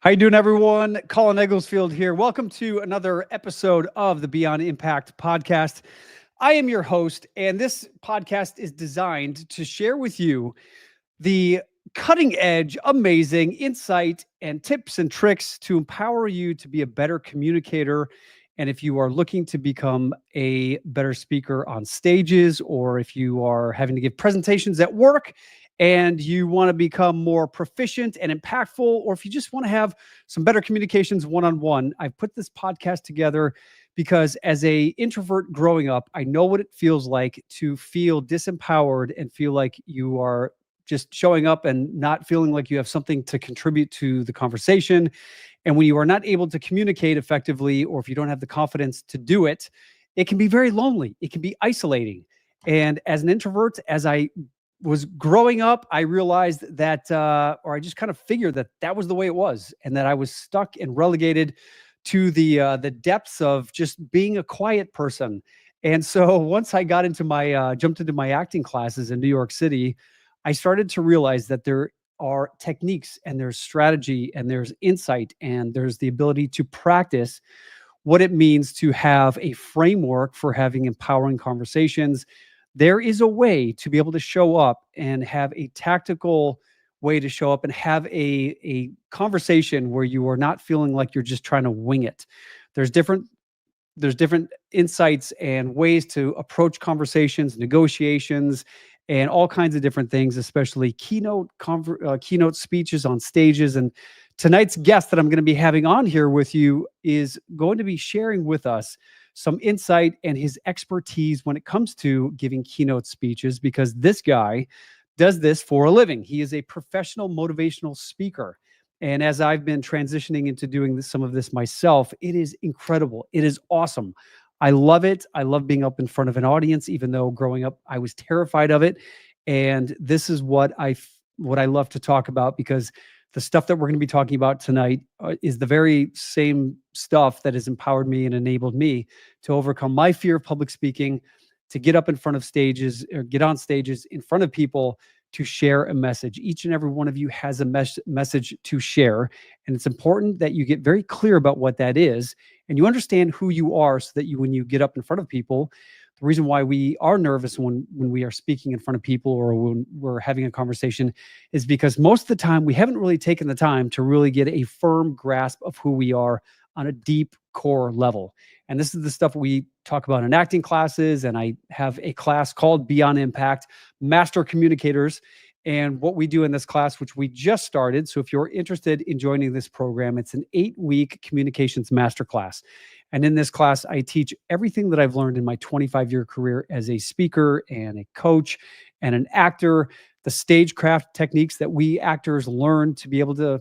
How you doing, everyone? Colin Egglesfield here. Welcome to another episode of the Beyond Impact podcast. I am your host, and this podcast is designed to share with you the cutting edge, amazing insight and tips and tricks to empower you to be a better communicator. And if you are looking to become a better speaker on stages, or if you are having to give presentations at work and you want to become more proficient and impactful, or if you just want to have some better communications one-on-one, I've put this podcast together because as a introvert growing up, I know what it feels like to feel disempowered and feel like you are just showing up and not feeling like you have something to contribute to the conversation. And when you are not able to communicate effectively, or if you don't have the confidence to do it, it can be very lonely. It can be isolating. And as an introvert, as I was growing up, I realized that, or I just kind of figured that that was the way it was, and that I was stuck and relegated to the depths of just being a quiet person. And so once I got into my, jumped into my acting classes in New York City, I started to realize that there are techniques and there's strategy and there's insight and there's the ability to practice what it means to have a framework for having empowering conversations. There is a way to be able to show up and have a tactical way to show up and have a conversation where you are not feeling like you're just trying to wing it. There's different insights and ways to approach conversations, negotiations, and all kinds of different things, especially keynote speeches on stages. And tonight's guest that I'm going to be having on here with you is going to be sharing with us some insight and his expertise when it comes to giving keynote speeches, because this guy does this for a living. He is a professional motivational speaker. And as I've been transitioning into doing some of this myself, it is incredible. It is awesome. I love it. I love being up in front of an audience, even though growing up, I was terrified of it. And this is what I love to talk about, because the stuff that we're going to be talking about tonight is the very same stuff that has empowered me and enabled me to overcome my fear of public speaking, to get up in front of stages or get on stages in front of people to share a message. Each and every one of you has a message to share. And it's important that you get very clear about what that is and you understand who you are, so that when you get up in front of people, the reason why we are nervous when we are speaking in front of people or when we're having a conversation is because most of the time we haven't really taken the time to really get a firm grasp of who we are on a deep core level. And this is the stuff we talk about in acting classes. And I have a class called Beyond Impact, Master Communicators. And what we do in this class, which we just started, so if you're interested in joining this program, it's an 8-week communications masterclass. And in this class, I teach everything that I've learned in my 25-year career as a speaker and a coach and an actor, the stagecraft techniques that we actors learn to be able to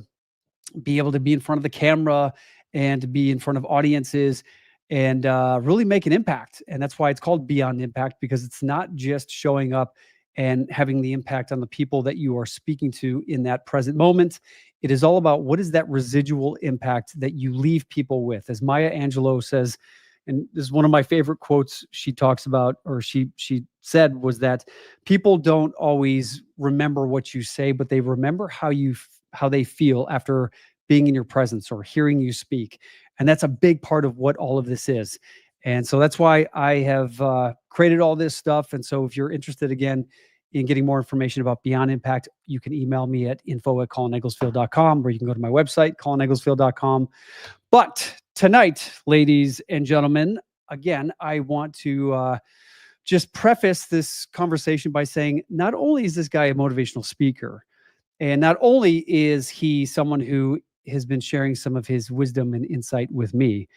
be in front of the camera and to be in front of audiences and really make an impact. And that's why it's called Beyond Impact, because it's not just showing up and having the impact on the people that you are speaking to in that present moment. It is all about what is that residual impact that you leave people with. As Maya Angelou says, and this is one of my favorite quotes she talks about, or she said, was that people don't always remember what you say, but they remember how they feel after being in your presence or hearing you speak. And that's a big part of what all of this is. And so that's why I have created all this stuff. And so if you're interested, again, in getting more information about Beyond Impact, you can email me at info@colinegglesfield.com, or you can go to my website, colinegglesfield.com. But tonight, ladies and gentlemen, again, I want to just preface this conversation by saying, not only is this guy a motivational speaker, and not only is he someone who has been sharing some of his wisdom and insight with me,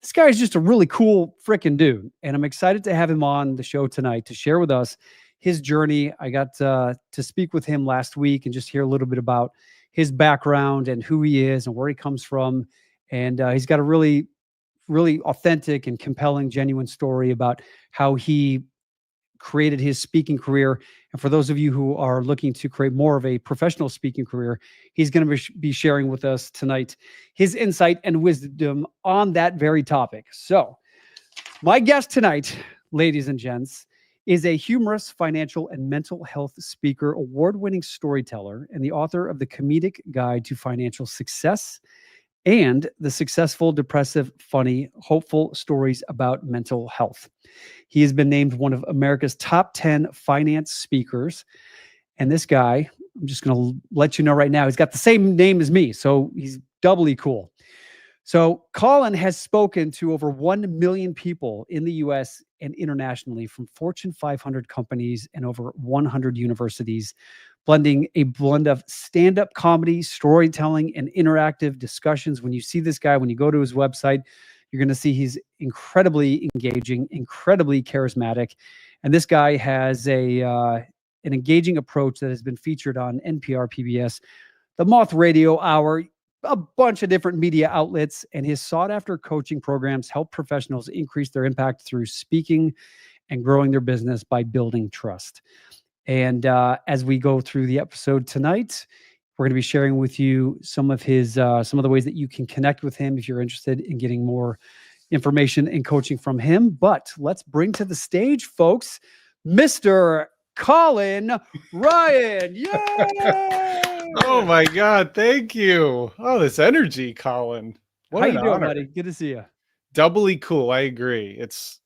this guy is just a really cool freaking dude. And I'm excited to have him on the show tonight to share with us his journey. I got to speak with him last week and just hear a little bit about his background and who he is and where he comes from. And he's got a really, really authentic and compelling, genuine story about how he created his speaking career. And for those of you who are looking to create more of a professional speaking career, he's going to be sharing with us tonight his insight and wisdom on that very topic. So my guest tonight, ladies and gents, is a humorous, financial, and mental health speaker, award-winning storyteller, and the author of The Comedic Guide to Financial Success and The Successful, Depressive, Funny, Hopeful Stories About Mental Health. He has been named one of America's top 10 finance speakers. And this guy, I'm just going to let you know right now, he's got the same name as me, so he's doubly cool. So Colin has spoken to over 1 million people in the US and internationally from Fortune 500 companies and over 100 universities, blending a blend of stand-up comedy, storytelling, and interactive discussions. When you see this guy, when you go to his website, you're going to see he's incredibly engaging, incredibly charismatic. And this guy has an engaging approach that has been featured on NPR, PBS, the Moth Radio Hour, a bunch of different media outlets, and his sought-after coaching programs help professionals increase their impact through speaking and growing their business by building trust. And as we go through the episode tonight, we're going to be sharing with you some of the ways that you can connect with him if you're interested in getting more information and coaching from him. But let's bring to the stage, folks, Mr. Colin Ryan. Yay! Oh my God, thank you. Oh, this energy, Colin. What How you doing, buddy? Good to see you. Doubly cool. I agree. It's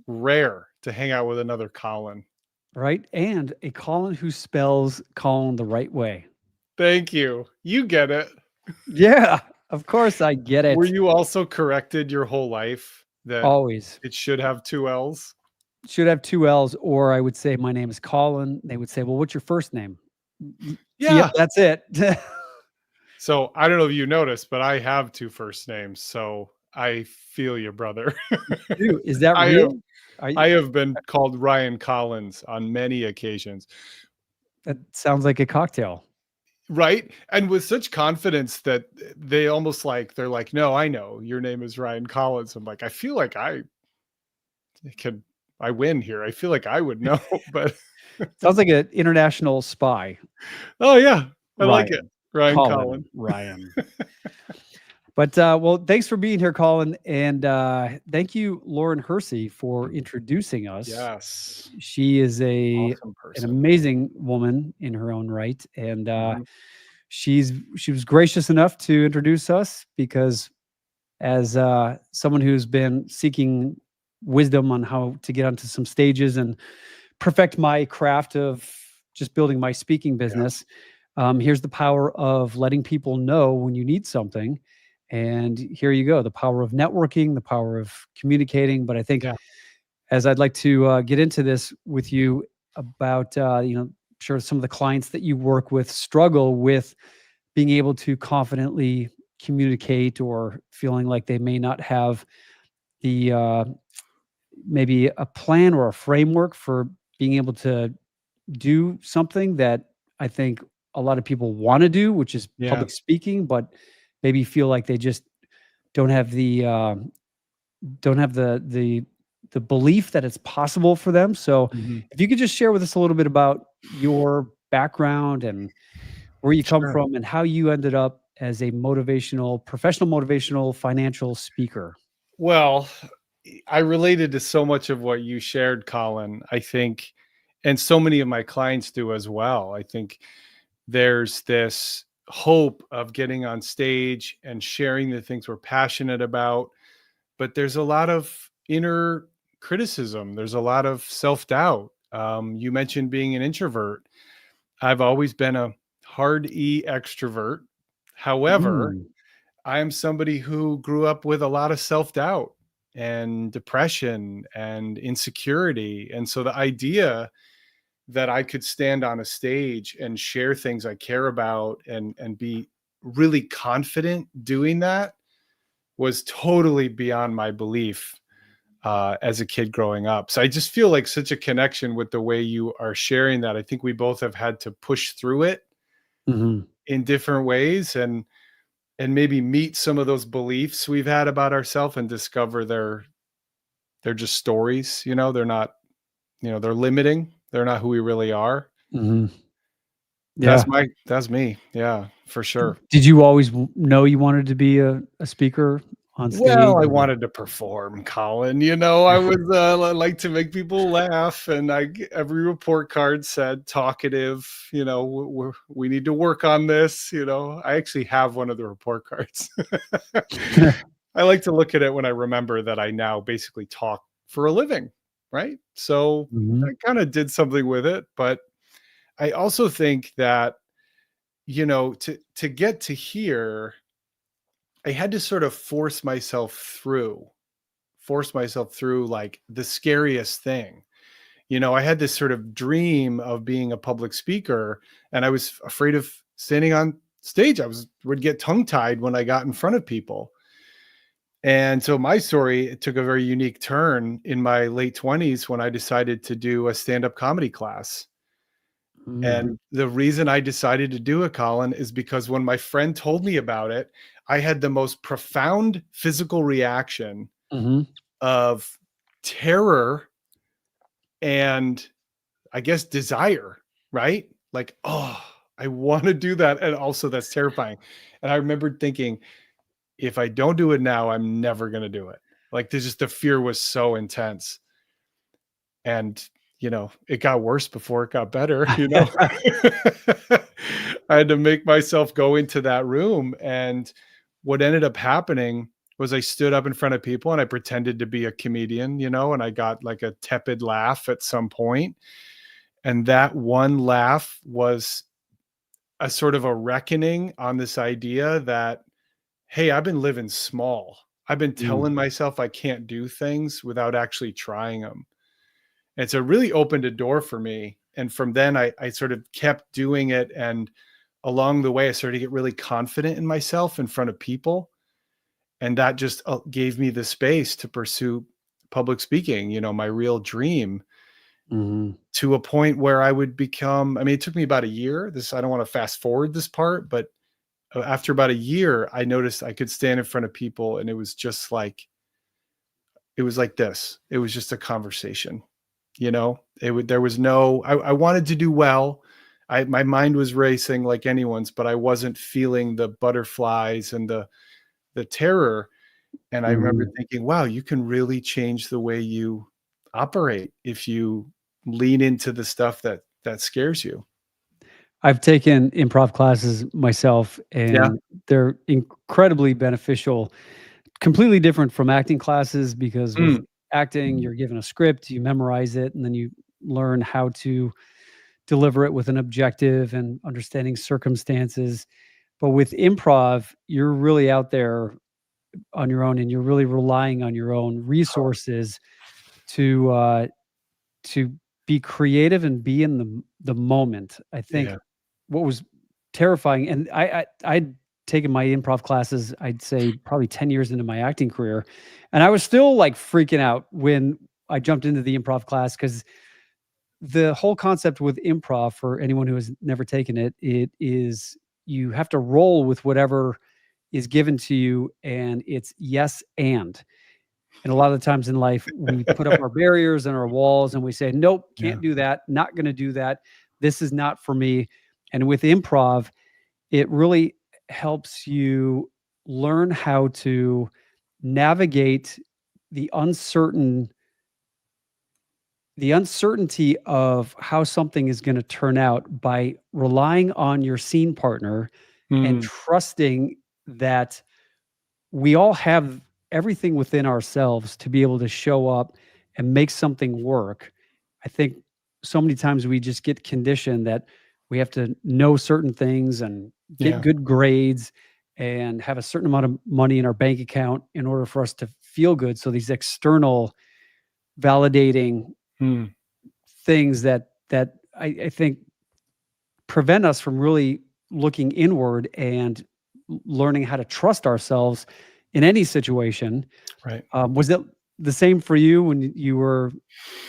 rare to hang out with another Colin. Right? And a Colin who spells Colin the right way. Thank you. You get it. Yeah, of course I get it. Were you also corrected your whole life that always it should have 2 L's? Should have 2 L's, or I would say my name is Colin. They would say, well, what's your first name? Yeah, that's it. So I don't know if you noticed, but I have 2 first names. So I feel you, brother. Dude, is that real? I have been called Ryan Collins on many occasions. That sounds like a cocktail. Right. And with such confidence that they almost they're like, no, I know your name is Ryan Collins. I'm like, I feel like I win here. I feel like I would know, but sounds like an international spy. Oh yeah. I like it. Ryan Colin. Ryan. But well, thanks for being here, Colin. And thank you, Lauren Hersey, for introducing us. Yes. She is an amazing woman in her own right. And she was gracious enough to introduce us because as someone who's been seeking wisdom on how to get onto some stages and perfect my craft of just building my speaking business, here's the power of letting people know when you need something. And here you go, the power of networking, the power of communicating. But I think as I'd like to get into this with you about, sure some of the clients that you work with struggle with being able to confidently communicate or feeling like they may not have the maybe a plan or a framework for being able to do something that I think a lot of people want to do, which is public speaking, but maybe feel like they just don't have the belief that it's possible for them. So if you could just share with us a little bit about your background and where you come from and how you ended up as a professional motivational financial speaker. Well, I related to so much of what you shared, Colin, I think, and so many of my clients do as well. I think there's this hope of getting on stage and sharing the things we're passionate about, but there's a lot of inner criticism. There's a lot of self-doubt. You mentioned being an introvert. I've always been a hard E extrovert. However, I am somebody who grew up with a lot of self-doubt and depression and insecurity. And so the idea that I could stand on a stage and share things I care about and be really confident doing that was totally beyond my belief as a kid growing up. So I just feel like such a connection with the way you are sharing that. I think we both have had to push through it in different ways and maybe meet some of those beliefs we've had about ourselves and discover they're just stories, they're not, they're limiting. They're not who we really are. That's me. Yeah, for sure. Did you always know you wanted to be a speaker on stage? Well, I wanted to perform, Colin. You know, I was like to make people laugh, and every report card said talkative. You know, we need to work on this. You know, I actually have one of the report cards. I like to look at it when I remember that I now basically talk for a living, right? So I Mhm. kind of did something with it, but I also think that, you know, to get to here, I had to sort of force myself through like the scariest thing. You know, I had this sort of dream of being a public speaker, and I was afraid of standing on stage. Would get tongue tied when I got in front of people. And so my story, it took a very unique turn in my late 20s when I decided to do a stand-up comedy class. Mm. And the reason I decided to do it, Colin, is because when my friend told me about it, I had the most profound physical reaction Mhm. of terror and, I guess, desire, right? Like, oh, I want to do that. And also that's terrifying. And I remembered thinking, if I don't do it now, I'm never going to do it. Like, there's just the fear was so intense. And, you know, it got worse before it got better, you know. I had to make myself go into that room. And what ended up happening was I stood up in front of people and I pretended to be a comedian, you know, and I got like a tepid laugh at some point. And that one laugh was a sort of a reckoning on this idea that, hey, I've been living small. I've been Mm. telling myself I can't do things without actually trying them. And so it really opened a door for me. And from then I sort of kept doing it. And along the way, I started to get really confident in myself in front of people. And that just gave me the space to pursue public speaking, you know, my real dream, Mhm. to a point where I would become, I mean, it took me about a year. I don't want to fast forward this part, but after about a year, I noticed I could stand in front of people and it was just like, it was like this. It was just a conversation. You know, there was no, I wanted to do well. My mind was racing like anyone's, but I wasn't feeling the butterflies and the terror. And I remember Mhm. thinking, wow, you can really change the way you operate if you lean into the stuff that scares you. I've taken improv classes myself, Yeah. and they're incredibly beneficial. Completely different from acting classes because with Mm. acting, you're given a script, you memorize it, and then you learn how to deliver it with an objective and understanding circumstances. But with improv, you're really out there on your own, and you're really relying on your own resources to to be creative and be in the moment. I think Yeah. what was terrifying, and I'd taken my improv classes, I'd say probably 10 years into my acting career, and I was still like freaking out when I jumped into the improv class because the whole concept with improv, for anyone who has never taken it, it is you have to roll with whatever is given to you, and it's yes and a lot of the times in life, we put up our barriers and our walls and we say, nope, Yeah. can't do that, not going to do that. This is not for me. And with improv, it really helps you learn how to navigate the uncertain the uncertainty of how something is going to turn out by relying on your scene partner and Mm. trusting that we all have everything within ourselves to be able to show up and make something work. I think so many times we just get conditioned that we have to know certain things and get Yeah. good grades and have a certain amount of money in our bank account in order for us to feel good. So these external validating Mm. things that I think prevent us from really looking inward and learning how to trust ourselves in any situation. Right. Was it the same for you when you were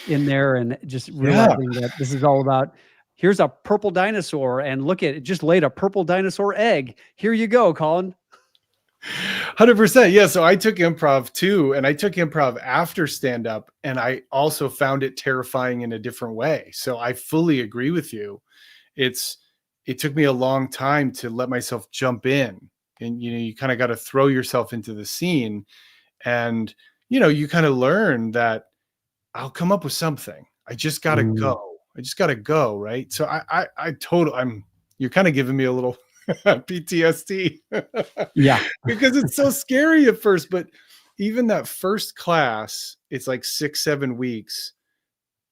in there and just Yeah. realizing that this is all about, here's a purple dinosaur and look at it, just laid a purple dinosaur egg. Here you go, Colin. 100%. Yeah. So I took improv too, and I took improv after stand up, and I also found it terrifying in a different way. So I fully agree with you. It's, it took me a long time to let myself jump in, and you kind of got to throw yourself into the scene, and you kind of learn that I'll come up with something. I just got to Mm. go. I just got to go. Right. So you're kind of giving me a little PTSD Yeah. because it's so scary at first. But even that first class, it's like 6-7 weeks.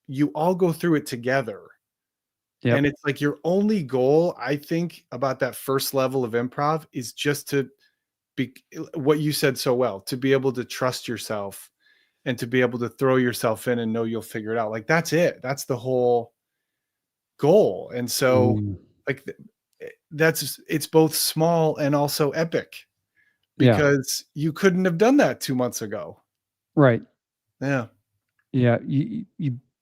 You all go through it together. Yep. And it's like your only goal, I think, about that first level of improv is just to be what you said so well, to be able to trust yourself and to be able to throw yourself in and know you'll figure it out. Like, that's it. That's the whole goal. And so, Mm. like, it's both small and also epic, Yeah. because you couldn't have done that 2 months ago. Right. Yeah. Yeah. You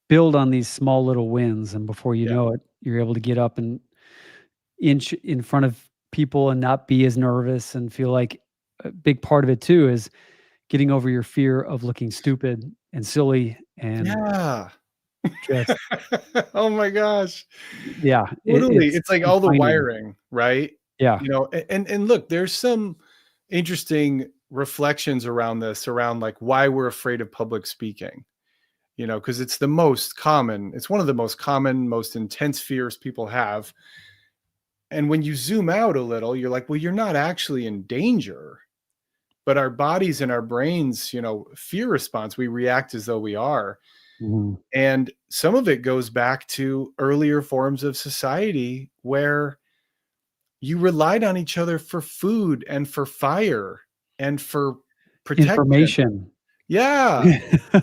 build on these small little wins, and before you Yeah. know it, you're able to get up and inch in front of people and not be as nervous, and feel like a big part of it too is getting over your fear of looking stupid and silly and Yeah. just, Oh my gosh. yeah, Totally. it's It's like all the defining. wiring, right? Yeah. And look, there's some interesting reflections around this, around like why we're afraid of public speaking. Because it's one of the most common, most intense fears people have. And when you zoom out a little, you're like, well, you're not actually in danger, but our bodies and our brains, fear response, we react as though we are. Mhm. And some of it goes back to earlier forms of society where you relied on each other for food and for fire and for protection. Information. Yeah.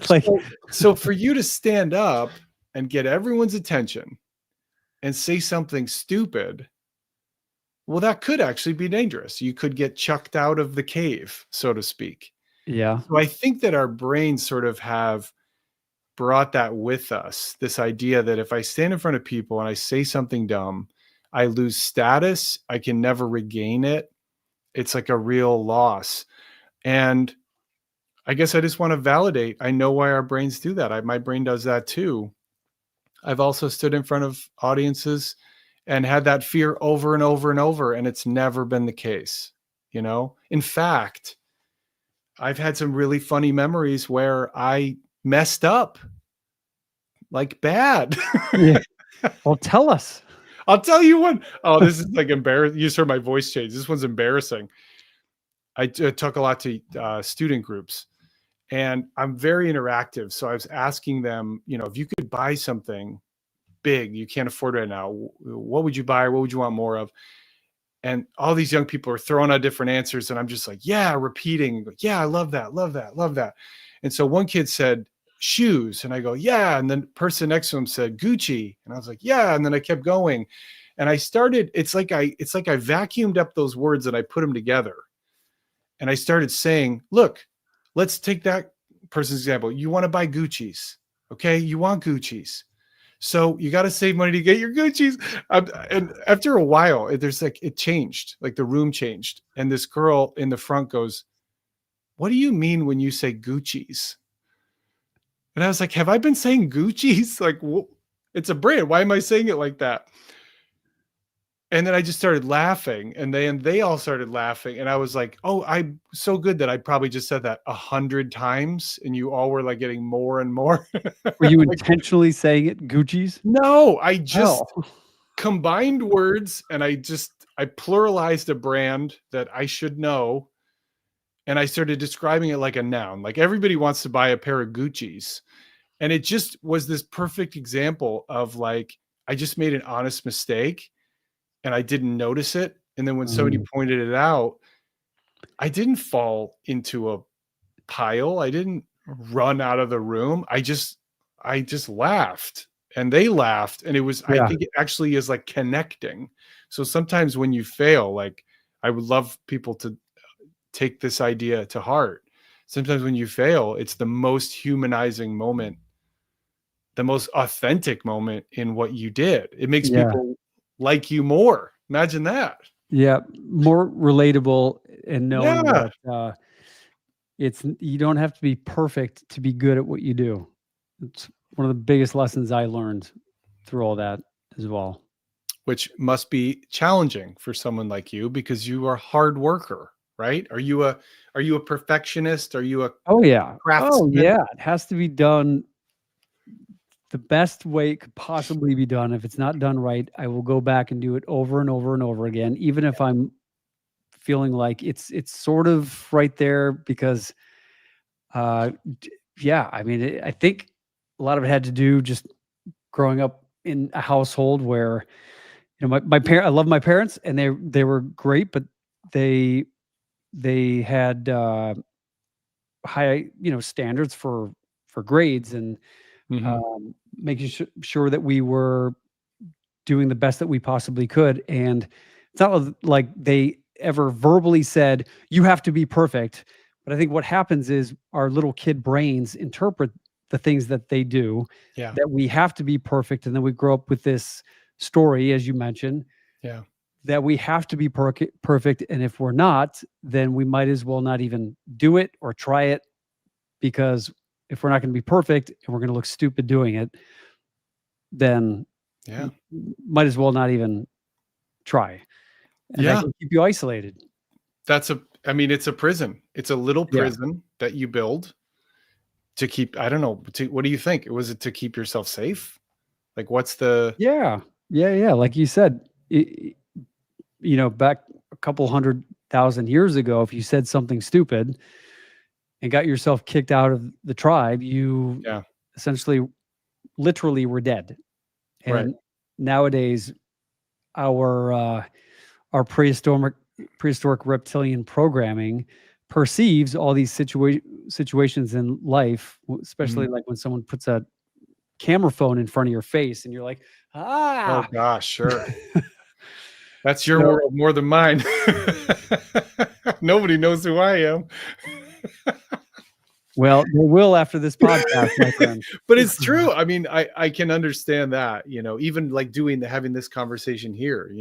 Like, So for you to stand up and get everyone's attention and say something stupid, well, that could actually be dangerous. You could get chucked out of the cave, so to speak. yeah. So I think that our brains sort of have brought that with us, this idea that if I stand in front of people and I say something dumb, I lose status. I can never regain it. It's like a real loss. And I guess I just want to validate. I know why our brains do that. My brain does that too. I've also stood in front of audiences and had that fear over and over and over, and it's never been the case. In fact, I've had some really funny memories where I messed up like bad. Yeah. Well, tell us. I'll tell you one. Oh, this is like embarrassing. You just heard my voice change. This one's embarrassing. I talk a lot to student groups, and I'm very interactive. So I was asking them, if you could buy something big you can't afford right now, what would you buy, or what would you want more of? And all these young people are throwing out different answers, and I'm just like, yeah, repeating, yeah, I love that, love that, love that. And so one kid said shoes, and I go, yeah. And then the person next to him said Gucci, and I was like, yeah. And then I kept going, and I started, it's like I vacuumed up those words and I put them together, and I started saying, look, let's take that person's example. You want to buy Gucci's, okay? You want Gucci's, so you got to save money to get your Gucci's. And after a while, it changed, like the room changed. And this girl in the front goes, what do you mean when you say Gucci's? And I was like, have I been saying Gucci's? Like, it's a brand. Why am I saying it like that? And then I just started laughing, and they all started laughing. And I was like, oh, I'm so good that I probably just said that 100 times, and you all were like getting more and more. Were you Like, intentionally saying it, Gucci's? no, I just Oh. combined words, and I pluralized a brand that I should know, and I started describing it like a noun. Like, everybody wants to buy a pair of Gucci's. And it just was this perfect example of, like, I just made an honest mistake and I didn't notice it. And then when somebody Mm. pointed it out, I didn't fall into a pile. I didn't run out of the room. I just laughed, and they laughed. And I Yeah. think it actually is like connecting. So sometimes when you fail, like, I would love people to take this idea to heart. Sometimes when you fail, it's the most humanizing moment, the most authentic moment in what you did. It makes Yeah. people like you more. Imagine that. Yeah. More relatable, and knowing Yeah. that, you don't have to be perfect to be good at what you do. It's one of the biggest lessons I learned through all that as well. which must be challenging for someone like you because you are a hard worker, right? Are you a perfectionist? Are you a Oh yeah. Oh craftsman? yeah. It has to be done the best way it could possibly be done. If it's not done right, I will go back and do it over and over and over again, even if I'm feeling like it's sort of right there because yeah, I mean, I think a lot of it had to do just growing up in a household where, my parent, I love my parents and they were great, but they had high, standards for grades and Mhm. making sure that we were doing the best that we possibly could. And it's not like they ever verbally said, you have to be perfect. But I think what happens is our little kid brains interpret the things that they do, Yeah. that we have to be perfect. And then we grow up with this story, as you mentioned, Yeah. that we have to be perfect. And if we're not, then we might as well not even do it or try it, because if we're not going to be perfect and we're going to look stupid doing it, then Yeah. might as well not even try. And that Yeah. can keep you isolated. I mean, it's a prison. It's a little Yeah. prison that you build to keep, I don't know, what do you think? Was it to keep yourself safe? Like what's the Yeah. Yeah. Yeah. Like you said, back a couple 100,000 years ago, if you said something stupid and got yourself kicked out of the tribe, you Yeah, essentially literally were dead. right. And nowadays, our our prehistoric reptilian programming perceives all these situations in life, especially Mhm. like when someone puts a camera phone in front of your face and you're like, Oh ah. gosh, sure. That's your So, world more than mine. Nobody knows who I am. well, they will after this podcast, my friend. But it's true. I mean, I can understand that, even like having this conversation here,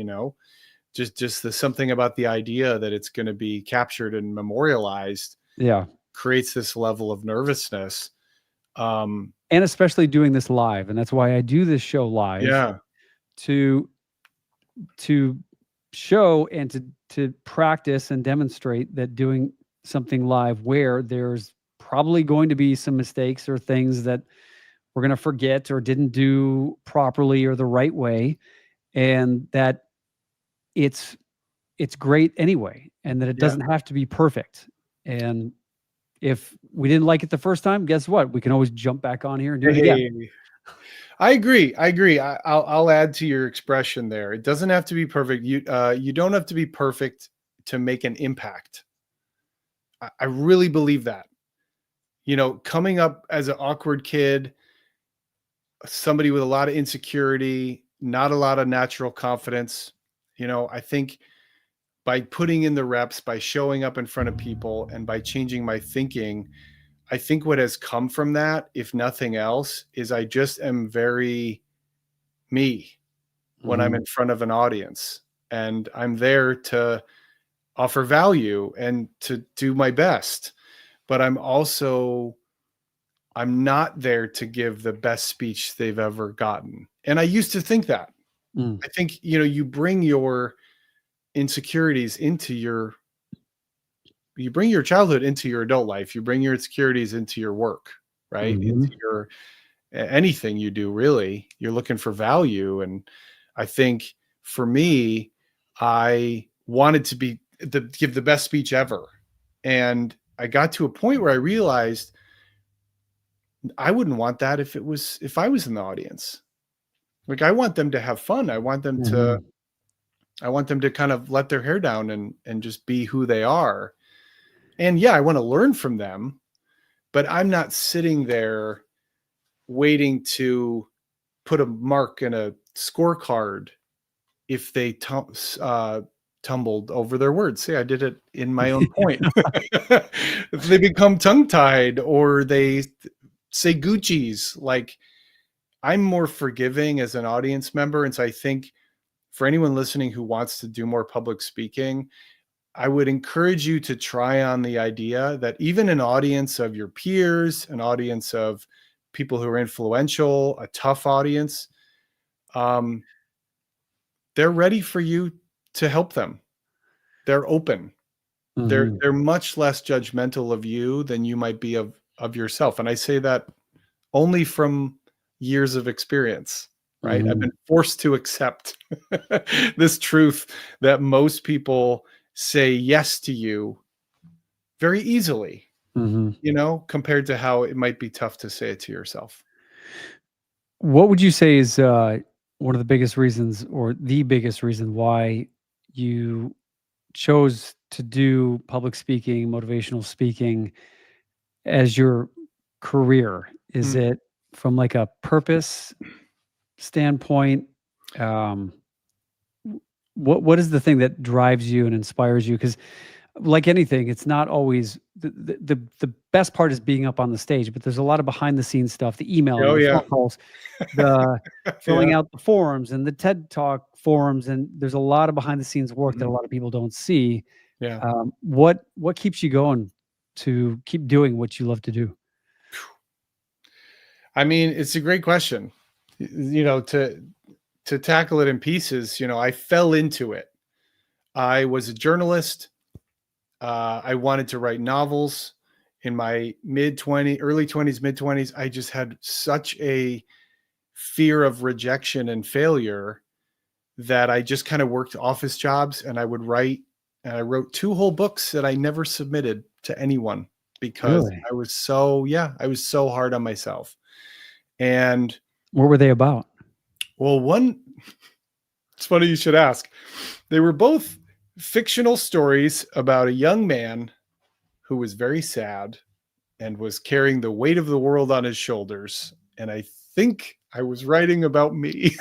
just the something about the idea that it's going to be captured and memorialized Yeah. creates this level of nervousness. Um, And especially doing this live. And that's why I do this show live, yeah, to to show and to practice and demonstrate that doing something live where there's probably going to be some mistakes or things that we're going to forget or didn't do properly or the right way, and that it's it's great anyway, and that it yeah. doesn't have to be perfect. And if we didn't like it the first time, guess what? We can always jump back on here and do it again. Hey, I agree. I agree. I'll add to your expression there. It doesn't have to be perfect. You don't have to be perfect to make an impact. I really believe that. Coming up as an awkward kid, somebody with a lot of insecurity, not a lot of natural confidence, I think by putting in the reps, by showing up in front of people, and by changing my thinking, I think what has come from that, if nothing else, is I just am very me when I'm Mhm. in front of an audience. And I'm there to offer value and to do my best. But I'm not there to give the best speech they've ever gotten. And I used to think that. Mm. I think, you bring your insecurities into you bring your childhood into your adult life. You bring your insecurities into your work, right? Into Mhm. your anything you do, really. You're looking for value. And I think for me, I wanted to give the best speech ever. And I got to a point where I realized I wouldn't want that if I was in the audience. Like I want them to have fun. Mhm. I want them to kind of let their hair down and just be who they are. And yeah, I want to learn from them, but I'm not sitting there waiting to put a mark in a scorecard if they tumbled over their words. See, I did it in my own point. If they become tongue tied or they say Gucci's, like I'm more forgiving as an audience member. And so I think for anyone listening who wants to do more public speaking, I would encourage you to try on the idea that even an audience of your peers, an audience of people who are influential, a tough audience, um, they're ready for you to help them. They're open. Mhm. They're much less judgmental of you than you might be of yourself. And I say that only from years of experience, right? I've Mhm. been forced to accept this truth that most people say yes to you very easily, Mhm. compared to how it might be tough to say it to yourself. What would you say is one of the biggest reasons, or the biggest reason, why you chose to do public speaking, motivational speaking as your career? Is Mm. it from like a purpose standpoint? Um, what is the thing that drives you and inspires you? Because like anything, it's not always the best part is being up on the stage, but there's a lot of behind the scenes stuff, the emailing, Oh, the yeah. phone calls, the filling Yeah. out the forums and the TED Talk forums, and there's a lot of behind the scenes work that a Mhm. lot of people don't see. Yeah. What keeps you going to keep doing what you love to do? I mean, it's a great question. To tackle it in pieces, I fell into it. I was a journalist. I wanted to write novels in my early 20s, mid 20s. I just had such a fear of rejection and failure that I just kind of worked office jobs, and I would write. And I wrote 2 whole books that I never submitted to anyone because Really? I was so hard on myself. And What were they about? well, it's funny you should ask. They were both fictional stories about a young man who was very sad and was carrying the weight of the world on his shoulders. And I think I was writing about me.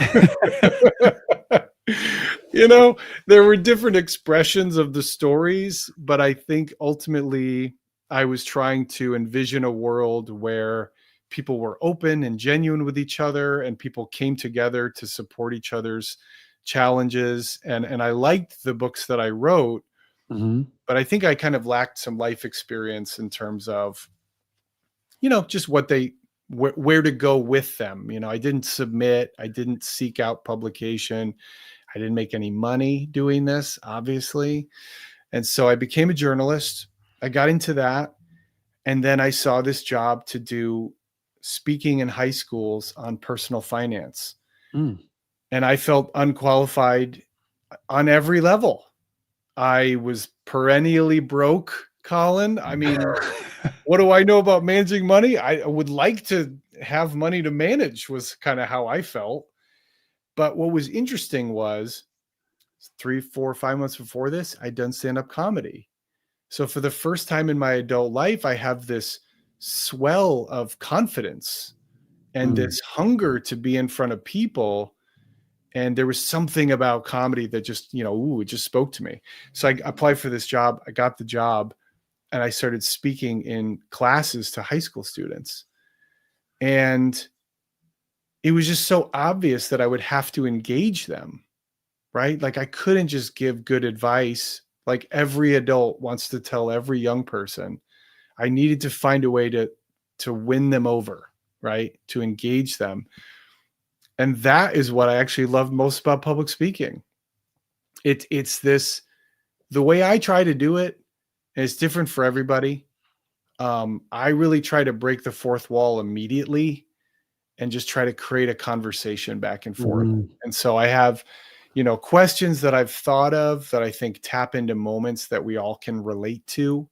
you know, there were different expressions of the stories, but I think ultimately I was trying to envision a world where people were open and genuine with each other, and people came together to support each other's challenges. And I liked the books that I wrote, Mhm. but I think I kind of lacked some life experience in terms of, just where to go with them. I didn't submit, I didn't seek out publication. I didn't make any money doing this, obviously. And so I became a journalist. I got into that. And then I saw this job to do speaking in high schools on personal finance. Mm. And I felt unqualified on every level. I was perennially broke, Colin. I mean, what do I know about managing money? I would like to have money to manage, was kind of how I felt. But what was interesting was 3, 4, 5 months before this, I'd done stand-up comedy. So for the first time in my adult life, I have this swell of confidence and Mm. this hunger to be in front of people. And there was something about comedy that just, it just spoke to me. So I applied for this job. I got the job, and I started speaking in classes to high school students. And it was just so obvious that I would have to engage them, right? Like I couldn't just give good advice like every adult wants to tell every young person. I needed to find a way to win them over, right? To engage them. And that is what I actually love most about public speaking. It's this, the way I try to do it is different for everybody. I really try to break the fourth wall immediately and just try to create a conversation back and forth. Mhm. And so I have, questions that I've thought of that I think tap into moments that we all can relate to.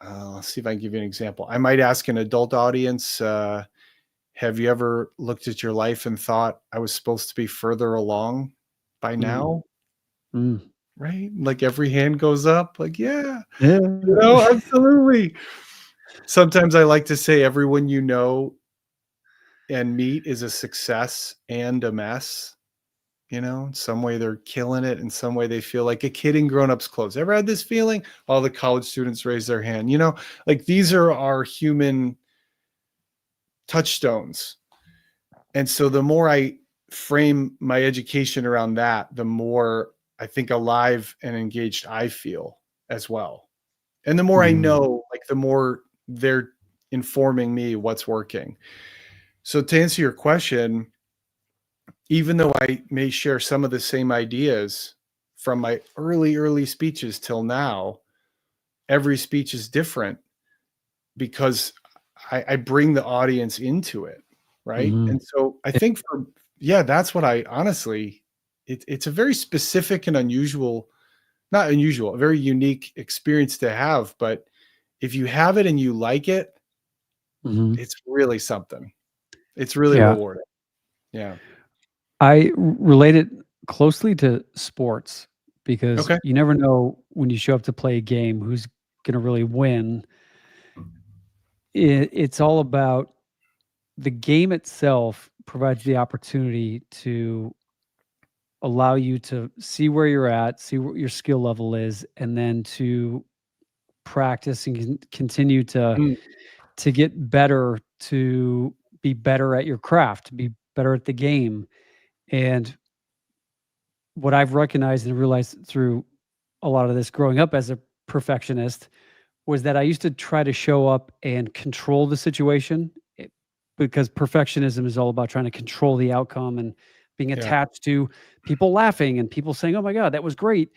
Let's see if I can give you an example. I might ask an adult audience, have you ever looked at your life and thought, I was supposed to be further along by Mm. now? Mm. Right? Like every hand goes up, like, yeah, Yeah. absolutely. Sometimes I like to say everyone you know and meet is a success and a mess. In some way they're killing it. In some way they feel like a kid in grown-ups clothes. Ever had this feeling? All the college students raise their hand. Like these are our human touchstones. And so the more I frame my education around that, the more I think alive and engaged I feel as well. And the more I Mhm. know, like the more they're informing me what's working. So to answer your question, even though I may share some of the same ideas from my early speeches till now, every speech is different because I bring the audience into it. Right. Mhm. And so I think that's what I honestly, it's a very specific and not unusual, a very unique experience to have. But if you have it and you like it, Mhm. it's really something. It's really Yeah. rewarding. Yeah. I relate it closely to sports because Okay. you never know when you show up to play a game who's gonna really win. It's all about the game itself provides the opportunity to allow you to see where you're at, see what your skill level is, and then to practice and continue Mm, to get better, to be better at your craft, to be better at the game. And what I've recognized and realized through a lot of this growing up as a perfectionist was that I used to try to show up and control the situation because perfectionism is all about trying to control the outcome and being yeah. attached to people laughing and people saying, "Oh my God, that was great."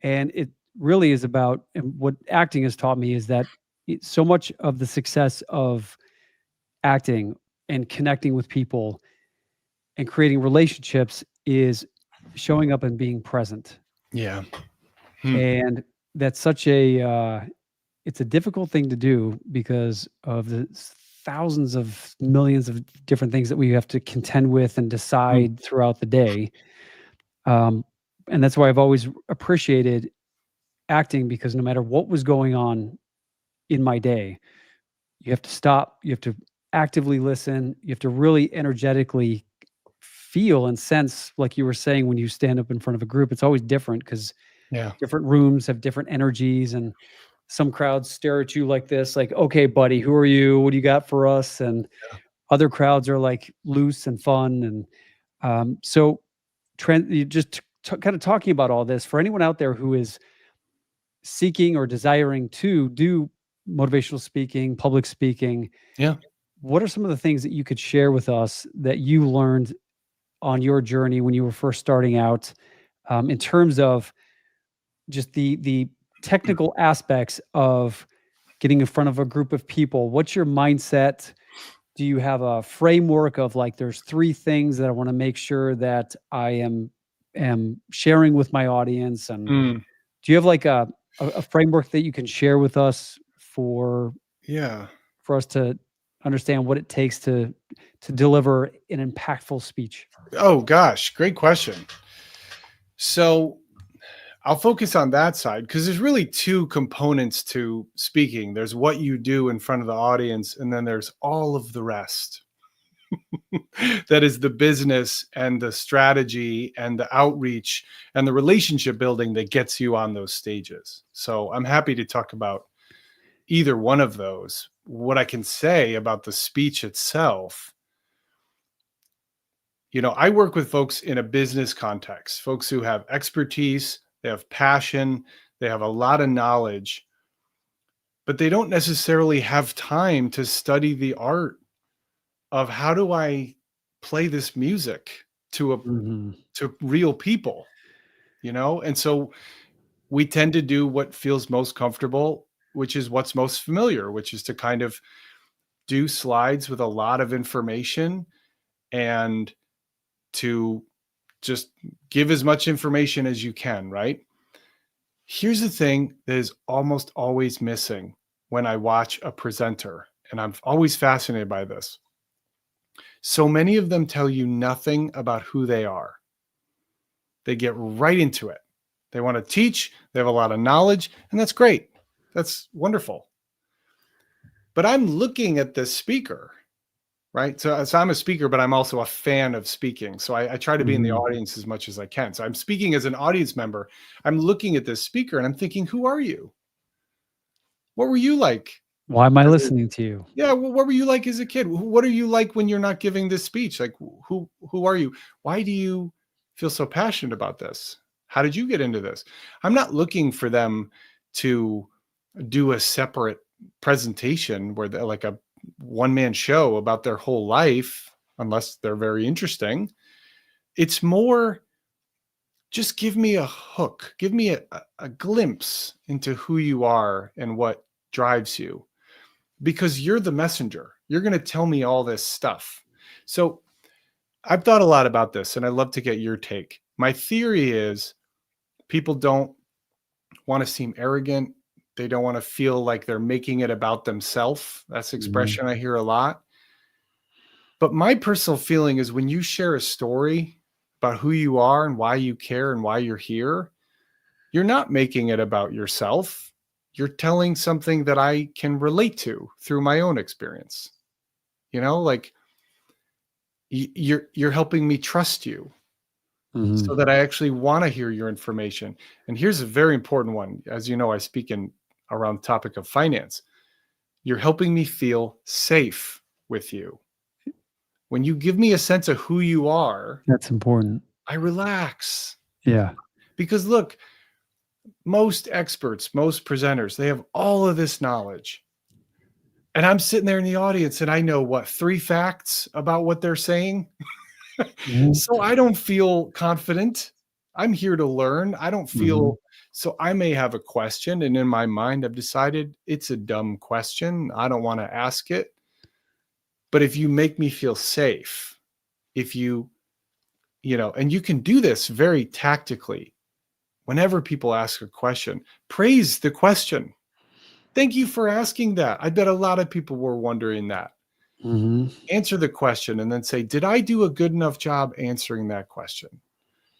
And it really is about, and what acting has taught me is that so much of the success of acting and connecting with people and creating relationships is showing up and being present. Yeah. Hmm. And that's such a it's a difficult thing to do because of the thousands of millions of different things that we have to contend with and Mm. decide throughout the day. Um, and that's why I've always appreciated acting, because no matter what was going on in my day, you have to stop, you have to actively listen, you have to really energetically feel and sense, like you were saying, when you stand up in front of a group, it's always different because Yeah. different rooms have different energies, and some crowds stare at you like this, like, "Okay, buddy, who are you? What do you got for us?" And other crowds are like loose and fun. And so you just kind of talking about all this for anyone out there who is seeking or desiring to do motivational speaking, public speaking, Yeah. what are some of the things that you could share with us that you learned on your journey when you were first starting out, in terms of just the technical aspects of getting in front of a group of people? What's your mindset? Do you have a framework of, like, there's 3 things that I wanna make sure that I am sharing with my audience? And Mm. do you have, like, a framework that you can share with us Yeah. for us to understand what it takes to deliver an impactful speech? Oh gosh, great question. So I'll focus on that side because there's really two components to speaking. There's what you do in front of the audience, and then there's all of the rest. That is the business and the strategy and the outreach and the relationship building that gets you on those stages. So I'm happy to talk about either one of those. What I can say about the speech itself, I work with folks in a business context, folks who have expertise, they have passion, they have a lot of knowledge, but they don't necessarily have time to study the art of how do I play this music Mhm. to real people, And so we tend to do what feels most comfortable, which is what's most familiar, which is to kind of do slides with a lot of information and to just give as much information as you can, right? Here's the thing that is almost always missing when I watch a presenter, and I'm always fascinated by this. So many of them tell you nothing about who they are. They get right into it. They want to teach, they have a lot of knowledge, and that's great. That's wonderful. But I'm looking at this speaker, right? So I'm a speaker, but I'm also a fan of speaking. So I try to be in the Mhm. audience as much as I can. So I'm speaking as an audience member. I'm looking at this speaker and I'm thinking, who are you? What were you like? Why am I as a- listening to you? Yeah, well, what were you like as a kid? What are you like when you're not giving this speech? Like, who are you? Why do you feel so passionate about this? How did you get into this? I'm not looking for them to do a separate presentation where they're like a one-man show about their whole life, unless they're very interesting. It's more, just give me a hook, give me a glimpse into who you are and what drives you, because you're the messenger. You're going to tell me all this stuff. So I've thought a lot about this, and I'd love to get your take. My theory is people don't want to seem arrogant. They don't want to feel like they're making it about themselves. That's the expression I hear a lot. But my personal feeling is when you share a story about who you are and why you care and why you're here, you're not making it about yourself. You're telling something that I can relate to through my own experience. You know, like you're helping me trust you so that I actually want to hear your information. And here's a very important one. As you know, I speak around the topic of finance. You're helping me feel safe with you. When you give me a sense of who you are, that's important. I relax. Yeah. Because look, most experts, most presenters, they have all of this knowledge. And I'm sitting there in the audience and I know what, 3 facts about what they're saying. So I don't feel confident. I'm here to learn. I don't feel, so I may have a question, and in my mind, I've decided it's a dumb question. I don't want to ask it. But if you make me feel safe, if you know, and you can do this very tactically. Whenever people ask a question, praise the question. Thank you for asking that. I bet a lot of people were wondering that. Answer the question and then say, did I do a good enough job answering that question?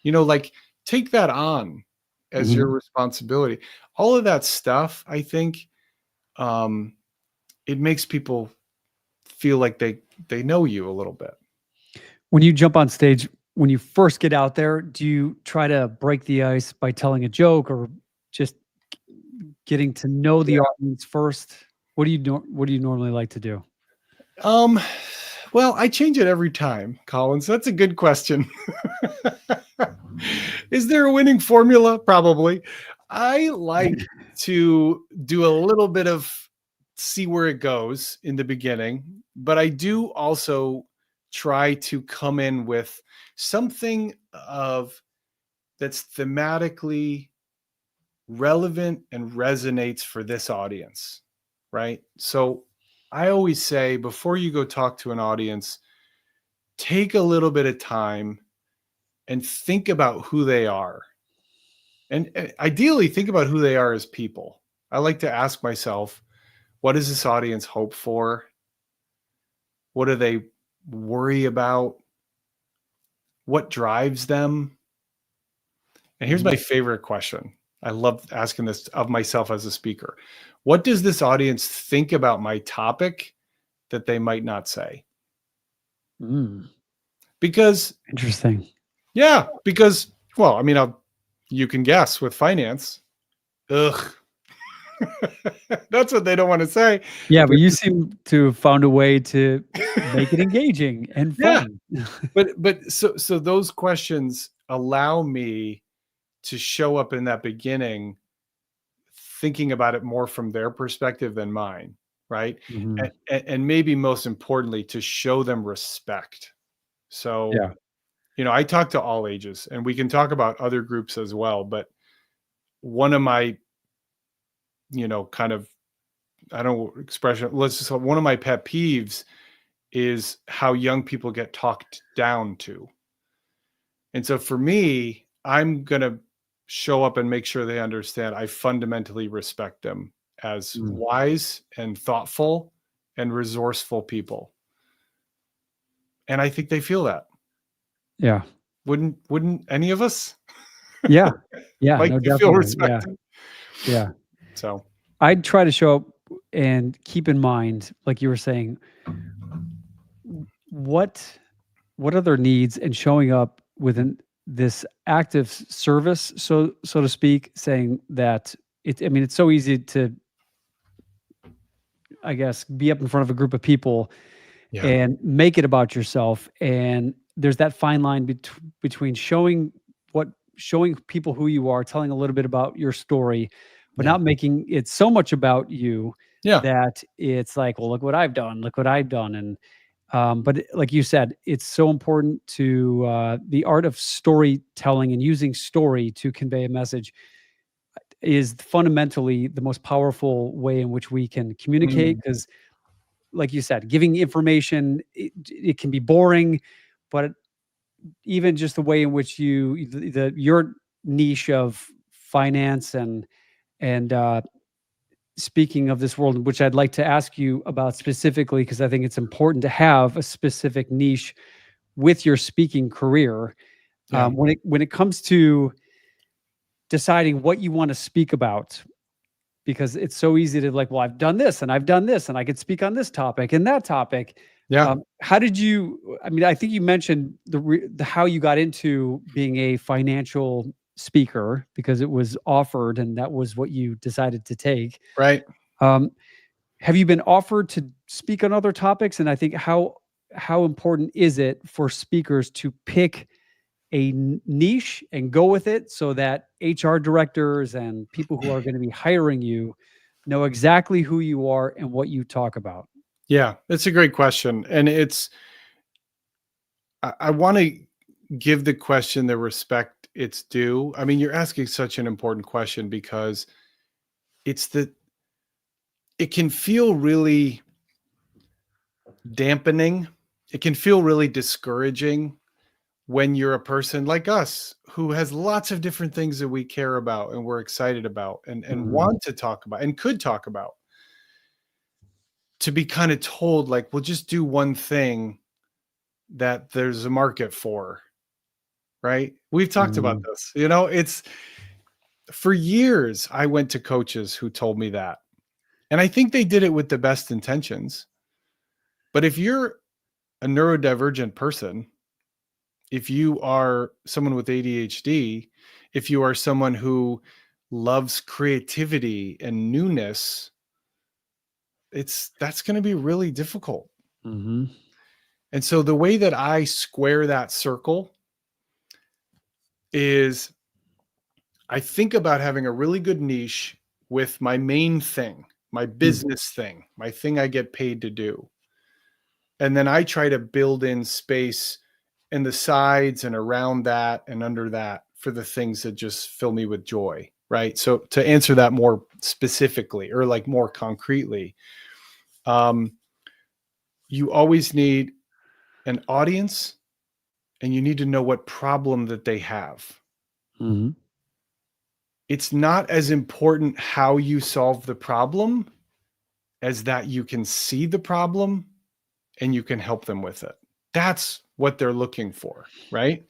You know, like take that on as your responsibility. All of that stuff, I think, it makes people feel like they know you a little bit. When you jump on stage, when you first get out there, do you try to break the ice by telling a joke or just getting to know the audience first? What do you normally like to do? Well, I change it every time, Colin. So that's a good question. Is there a winning formula? Probably. I like to do a little bit of see where it goes in the beginning, but I do also try to come in with something that's thematically relevant and resonates for this audience, right? So I always say, before you go talk to an audience, take a little bit of time and think about who they are. And ideally, think about who they are as people. I like to ask myself, what does this audience hope for? What do they worry about? What drives them? And here's my favorite question. I love asking this of myself as a speaker. What does this audience think about my topic that they might not say? Because interesting. Yeah, because, well, I mean, you can guess with finance. Ugh. That's what they don't want to say. Yeah, but you seem to have found a way to make it engaging and fun. Yeah. But so those questions allow me to show up in that beginning thinking about it more from their perspective than mine, right? And maybe most importantly, to show them respect. So, you know, I talk to all ages, and we can talk about other groups as well, but one of my, you know, kind of, I don't know, expression, one of my pet peeves is how young people get talked down to. And so for me, I'm going to show up and make sure they understand I fundamentally respect them as wise and thoughtful and resourceful people. And I think they feel that. Yeah. Wouldn't any of us? Yeah. Yeah. Like, no, you feel definitely. respected. Yeah. So I'd try to show up and keep in mind, like you were saying, what are their needs, and showing up within this active service, so to speak, saying that it's so easy to, I guess, be up in front of a group of people and make it about yourself. And there's that fine line between showing people who you are, telling a little bit about your story, but not making it so much about you that it's like, well, look what I've done. And But like you said, it's so important to the art of storytelling and using story to convey a message is fundamentally the most powerful way in which we can communicate. Mm, Because, like you said, giving information, it can be boring, but even just the way in which your niche of finance and speaking of this world, which I'd like to ask you about specifically, because I think it's important to have a specific niche with your speaking career. yeah. When it comes to deciding what you want to speak about, because it's so easy to like, well, I've done this and I've done this and I could speak on this topic and that topic. Yeah. How did you? I mean, I think you mentioned the how you got into being a financial speaker because it was offered and that was what you decided to take. Right. Um, have you been offered to speak on other topics? And I think how important is it for speakers to pick a niche and go with it so that HR directors and people who are going to be hiring you know exactly who you are and what you talk about? Yeah. It's a great question. And I want to give the question the respect it's due. I mean, you're asking such an important question because it's it can feel really dampening. It can feel really discouraging when you're a person like us who has lots of different things that we care about and we're excited about and Mhm. want to talk about and could talk about, to be kind of told like, well, just do one thing that there's a market for, right? We've talked about Mhm. this, it's for years I went to coaches who told me that. And I think they did it with the best intentions. But if you're a neurodivergent person, if you are someone with ADHD, if you are someone who loves creativity and newness, that's going to be really difficult. Mhm. And so the way that I square that circle is I think about having a really good niche with my main thing, my Mhm. business thing, my thing I get paid to do. And then I try to build in space in the sides and around that and under that for the things that just fill me with joy, right? So to answer that more specifically or like more concretely, um, you always need an audience and you need to know what problem that they have. Mhm. It's not as important how you solve the problem as that you can see the problem and you can help them with it. That's what they're looking for, right?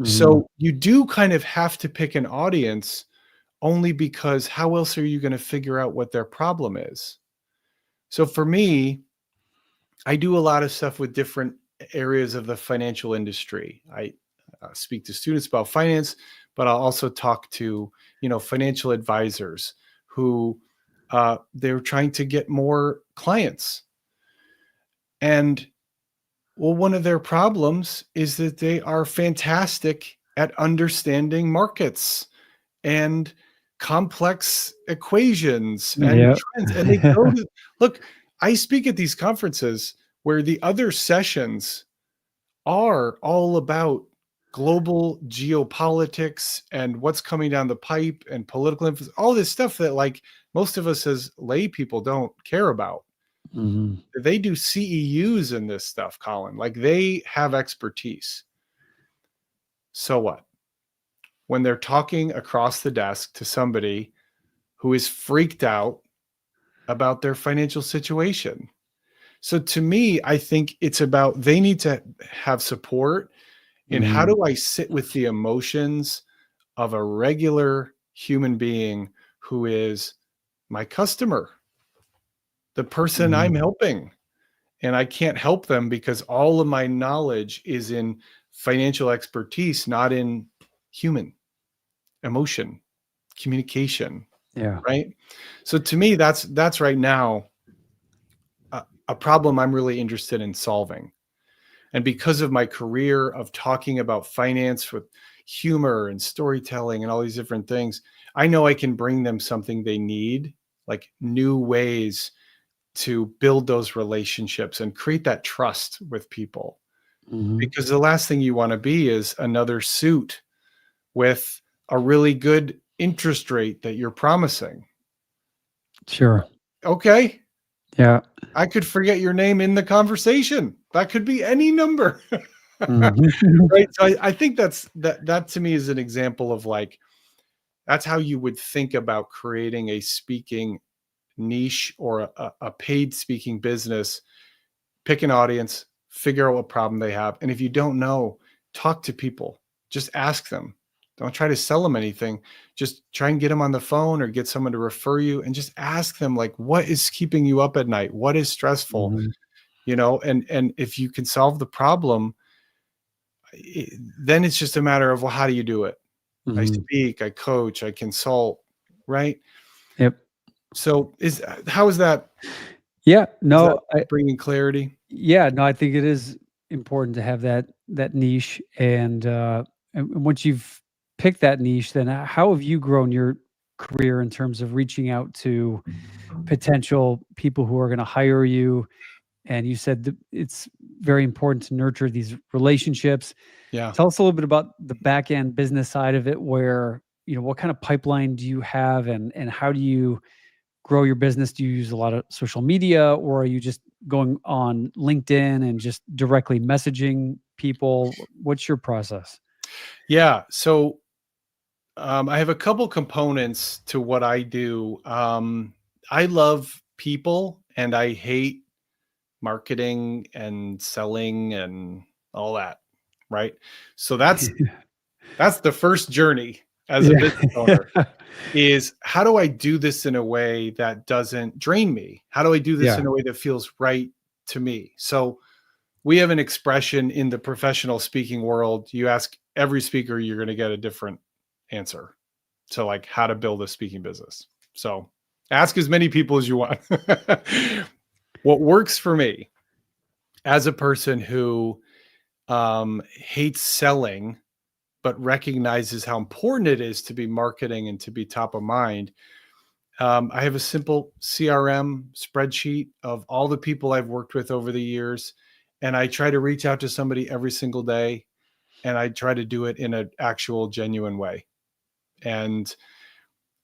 Mhm. So you do kind of have to pick an audience only because how else are you going to figure out what their problem is? So for me, I do a lot of stuff with different areas of the financial industry. I speak to students about finance, but I'll also talk to, financial advisors who they're trying to get more clients. And well, one of their problems is that they are fantastic at understanding markets and complex equations and Yeah. trends. And they go to look, I speak at these conferences where the other sessions are all about global geopolitics and what's coming down the pipe and political influence, all this stuff that like most of us as lay people don't care about. Mhm. They do CEUs in this stuff, Colin. Like they have expertise. So what? When they're talking across the desk to somebody who is freaked out about their financial situation. So to me, I think it's about they need to have support in how Mhm. do I sit with the emotions of a regular human being who is my customer, the person I'm Mhm. helping. And I can't help them because all of my knowledge is in financial expertise, not in human emotion, communication, Yeah. right? So to me, that's right now a problem I'm really interested in solving. And because of my career of talking about finance with humor and storytelling and all these different things, I know I can bring them something they need, like new ways to build those relationships and create that trust with people. Because the last thing you want to be is another suit with a really good interest rate that you're promising. Sure. Okay. Yeah. I could forget your name in the conversation. That could be any number. Mhm. Right. So I think that to me is an example of like, that's how you would think about creating a speaking niche or a paid speaking business. Pick an audience, figure out what problem they have. And if you don't know, talk to people, just ask them. Don't try to sell them anything. Just try and get them on the phone or get someone to refer you and just ask them like, what is keeping you up at night? What is stressful? Mhm. You know, and if you can solve the problem, then it's just a matter of, well, how do you do it? I Mhm. speak, I coach, I consult, right? Yep. So how is that? Yeah. Is that No, bringing clarity? yeah, no, I think it is important to have that niche, and once you've picked that niche, then how have you grown your career in terms of reaching out to potential people who are going to hire you? And you said that it's very important to nurture these relationships. Yeah. Tell us a little bit about the back end business side of it, where what kind of pipeline do you have, and how do you grow your business? Do you use a lot of social media, or are you just going on LinkedIn and just directly messaging people? What's your process? Yeah. So I have a couple components to what I do. I love people and I hate marketing and selling and all that. Right. So that's the first journey as a business Yeah. owner, is how do I do this in a way that doesn't drain me? How do I do this Yeah. in a way that feels right to me? So we have an expression in the professional speaking world. You ask every speaker, you're going to get a different answer. So like how to build a speaking business. So ask as many people as you want. What works for me as a person who hates selling, but recognizes how important it is to be marketing and to be top of mind. I have a simple CRM spreadsheet of all the people I've worked with over the years. And I try to reach out to somebody every single day. And I try to do it in an actual genuine way. And,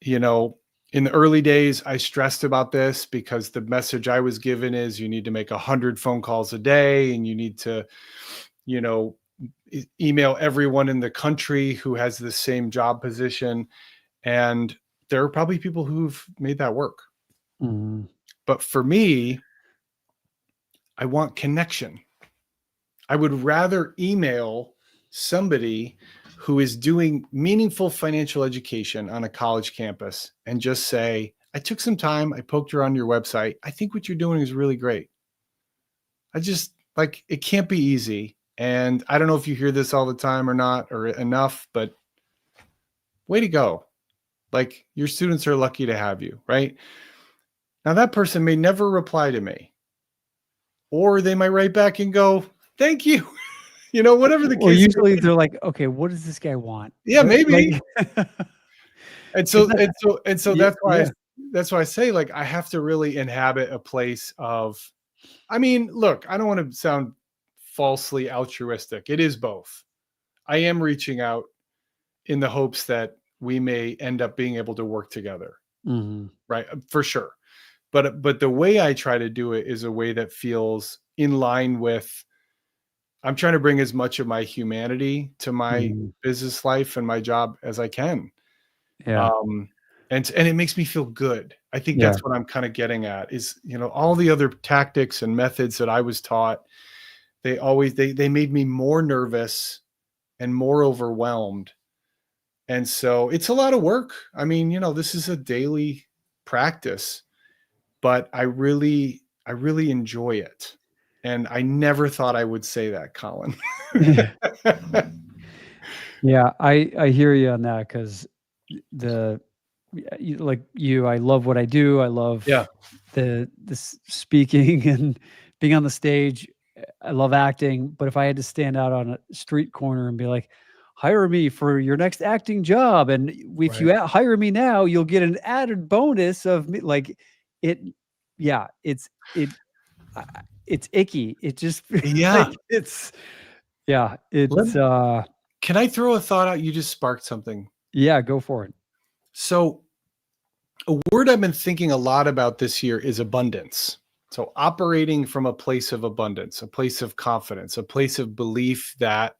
you know, in the early days, I stressed about this because the message I was given is you need to make 100 phone calls a day and you need to, you know, email everyone in the country who has the same job position. And there are probably people who've made that work. Mhm. But for me, I want connection. I would rather email somebody who is doing meaningful financial education on a college campus and just say, I took some time, I poked around your website. I think what you're doing is really great. I just like, it can't be easy. And I don't know if you hear this all the time or not, or enough, but way to go. Like your students are lucky to have you, right? Now that person may never reply to me, or they might write back and go, thank you. You know, whatever the Well, case may usually be. they're like, okay, what does this guy want? Yeah, Like, maybe. And is so that, and so and so yeah. that's why I say like I have to really inhabit a place of, I mean, look, I don't want to sound falsely altruistic. It is both. I am reaching out in the hopes that we may end up being able to work together, Mhm. right? For sure. But the way I try to do it is a way that feels in line with, I'm trying to bring as much of my humanity to my Mhm. business life and my job as I can. Yeah. Um, and it makes me feel good. I think Yeah. that's what I'm kind of getting at is, you know, all the other tactics and methods that I was taught, they made me more nervous and more overwhelmed. And so it's a lot of work. I mean, you know, this is a daily practice, but I really enjoy it. And I never thought I would say that, Colin. Yeah, I hear you on that, because the like you, I love what I do. I Yeah, love the speaking and being on the stage. I love acting, but if I had to stand out on a street corner and be like, "Hire me for your next acting job, and if right. you hire me now, you'll get an added bonus of me," like it yeah, it's icky. It just feels Yeah. like it's Can I throw a thought out? You just sparked something. yeah, go for it. So a word I've been thinking a lot about this year is abundance. So operating from a place of abundance, a place of confidence, a place of belief that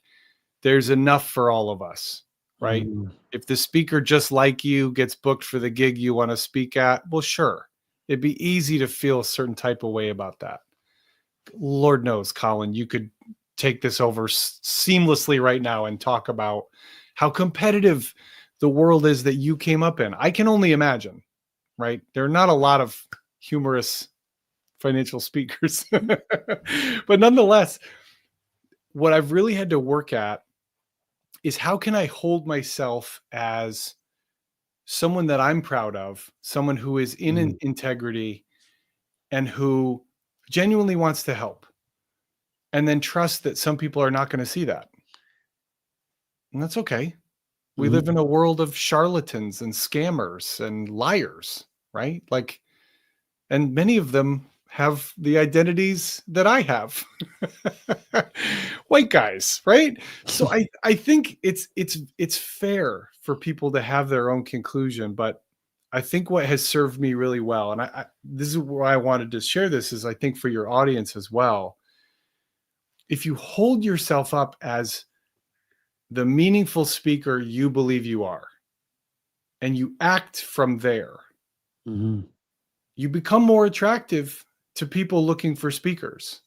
there's enough for all of us, right? Mhm. If the speaker just like you gets booked for the gig you want to speak at, well, sure. It'd be easy to feel a certain type of way about that. Lord knows, Colin, you could take this over seamlessly right now and talk about how competitive the world is that you came up in. I can only imagine, right? There are not a lot of humorous financial speakers, but nonetheless, what I've really had to work at is how can I hold myself as someone that I'm proud of, someone who is in an Mhm. integrity and who genuinely wants to help, and then trust that some people are not going to see that. And that's okay. We Mhm. live in a world of charlatans and scammers and liars, right? Like, and many of them have the identities that I have. White guys, right? So I think it's fair for people to have their own conclusion, but I think what has served me really well, and this is why I wanted to share this, is I think for your audience as well. If you hold yourself up as the meaningful speaker you believe you are, and you act from there, Mhm. you become more attractive to people looking for speakers.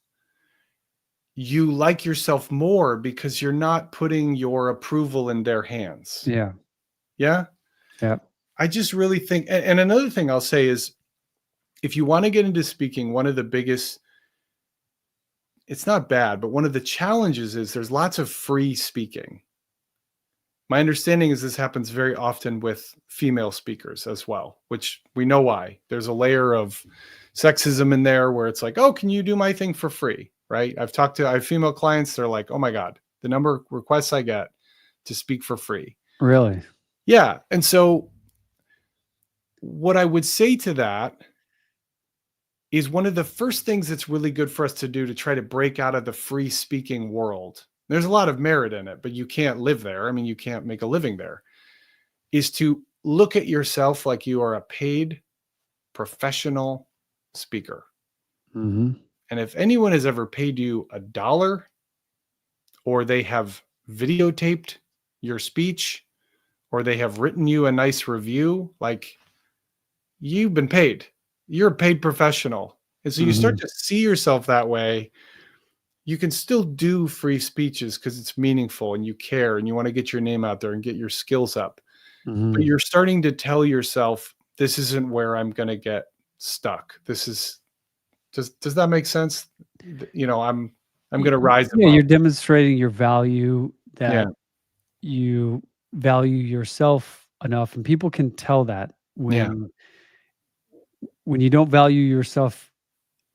You like yourself more because you're not putting your approval in their hands. Yeah. Yeah. Yeah. I just really think, and another thing I'll say is if you want to get into speaking, one of the biggest, it's not bad, but one of the challenges is there's lots of free speaking. My understanding is this happens very often with female speakers as well, which we know why. There's a layer of sexism in there where it's like, oh, can you do my thing for free? Right. I have female clients. They're like, oh my God, the number of requests I get to speak for free. Really? Yeah. And so what I would say to that is one of the first things that's really good for us to do to try to break out of the free speaking world. There's a lot of merit in it, but you can't live there. I mean, you can't make a living there. Is to look at yourself like you are a paid professional speaker. Mhm. And if anyone has ever paid you $1 or they have videotaped your speech or they have written you a nice review, like you've been paid. You're a paid professional. And so you start Mhm. to see yourself that way. You can still do free speeches because it's meaningful and you care and you want to get your name out there and get your skills up. But Mhm. you're starting to tell yourself, this isn't where I'm going to get stuck. This is, does that make sense? You know, I'm going to rise Yeah, above. you're demonstrating your value, Yeah. that you value yourself enough, and people can tell that Yeah. when you don't value yourself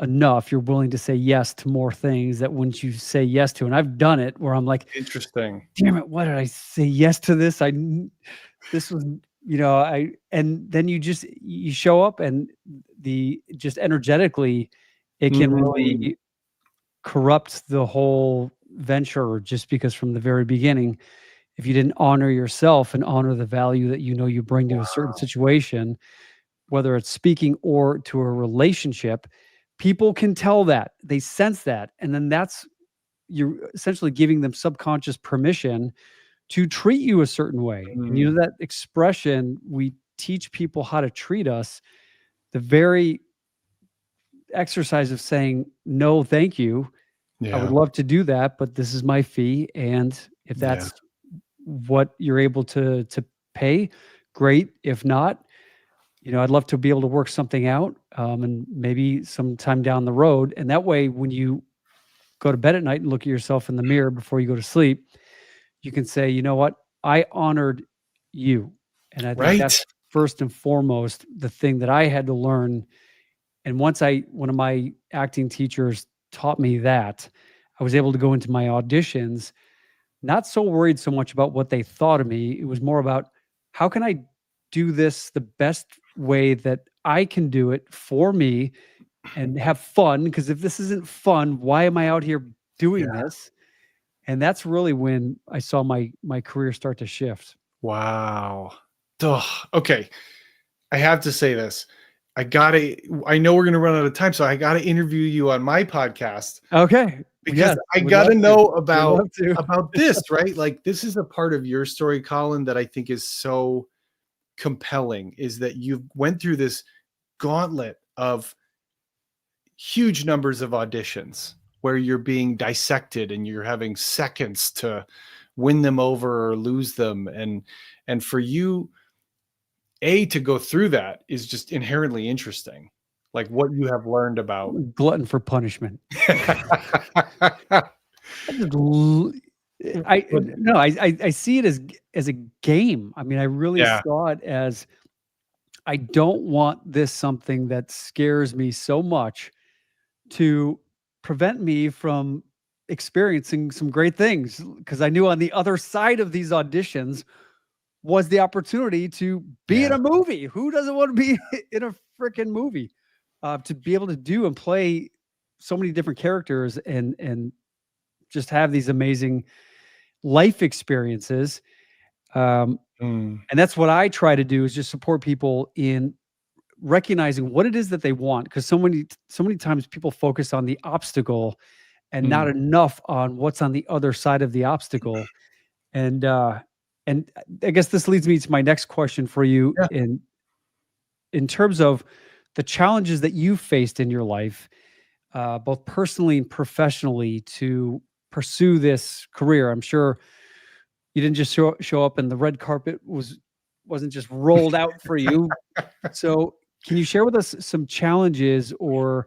enough, you're willing to say yes to more things that once you say yes to, and I've done it where I'm like, Interesting. damn it, why did I say yes to this? This was, and then you show up and just energetically, it can Mm, really corrupt the whole venture, just because from the very beginning, if you didn't honor yourself and honor the value that you bring to a certain situation, whether it's speaking or to a relationship, people can tell that. They sense that. And then you're essentially giving them subconscious permission to treat you a certain way. And mm, that expression, we teach people how to treat us. The very exercise of saying, no, thank you. I would yeah. love to do that, but this is my fee. And if Yeah. that's what you're able to pay, great. If not, I'd love to be able to work something out, and maybe sometime down the road. And that way, when you go to bed at night and look at yourself in the mirror before you go to sleep, you can say, you know what? I honored you. And I think Right. that's first and foremost the thing that I had to learn. And one of my acting teachers taught me that, I was able to go into my auditions not so worried so much about what they thought of me. It was more about, how can I do this the best way that I can do it for me and have fun. Because if this isn't fun, why am I out here doing Yeah. this? And that's really when I saw my career start to shift. Wow. Ugh. Okay. I have to say this. I know we're going to run out of time, so I got to interview you on my podcast Okay. because Yes, I would got love to to. know Would love to. about this, right? Like this is a part of your story, Colin, that I think is so compelling, is that you went through this gauntlet of huge numbers of auditions where you're being dissected and you're having seconds to win them over or lose them. And for you, to go through that is just inherently interesting. Like what you have learned about. Glutton for punishment. I just l I But no, I see it as a game. I mean, I really yeah. saw it as, I don't want this something that scares me so much to prevent me from experiencing some great things. Because I knew on the other side of these auditions was the opportunity to be in Yeah. a movie. Who doesn't want to be in a freaking movie? To be able to do and play so many different characters and just have these amazing life experiences. Um, Mm, and that's what I try to do, is just support people in recognizing what it is that they want. Because so many times people focus on the obstacle and not mm. enough on what's on the other side of the obstacle. And I guess this leads me to my next question for you, Yeah. in terms of the challenges that you faced in your life, both personally and professionally, to pursue this career. I'm sure you didn't just show up and the red carpet wasn't just rolled out for you. So, can you share with us some challenges or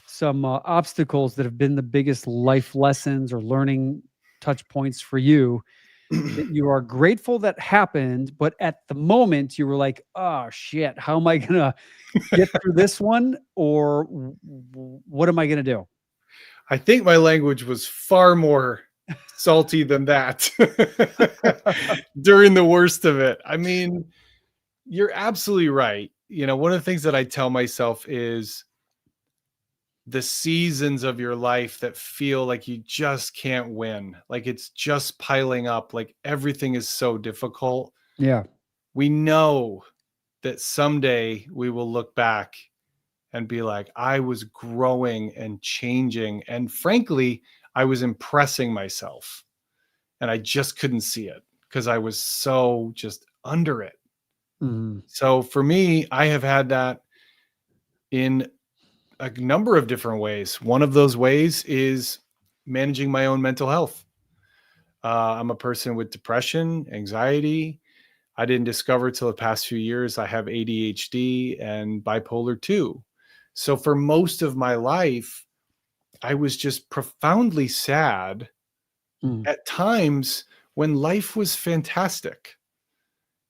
some obstacles that have been the biggest life lessons or learning touch points for you, that you are grateful that happened, but at the moment you were like, "Oh shit, how am I gonna get through this one?" Or "What am I gonna do?" I think my language was far more salty than that during the worst of it. I mean, you're absolutely right. You know, one of the things that I tell myself is the seasons of your life that feel like you just can't win, like it's just piling up, like everything is so difficult. Yeah. We know that someday we will look back and be like, I was growing and changing. And frankly, I was impressing myself and I just couldn't see it because I was so just under it. Mhm. So for me, I have had that in a number of different ways. One of those ways is managing my own mental health. I'm a person with depression, anxiety. I didn't discover till the past few years I have ADHD and bipolar 2. So for most of my life, I was just profoundly sad Mm. at times when life was fantastic.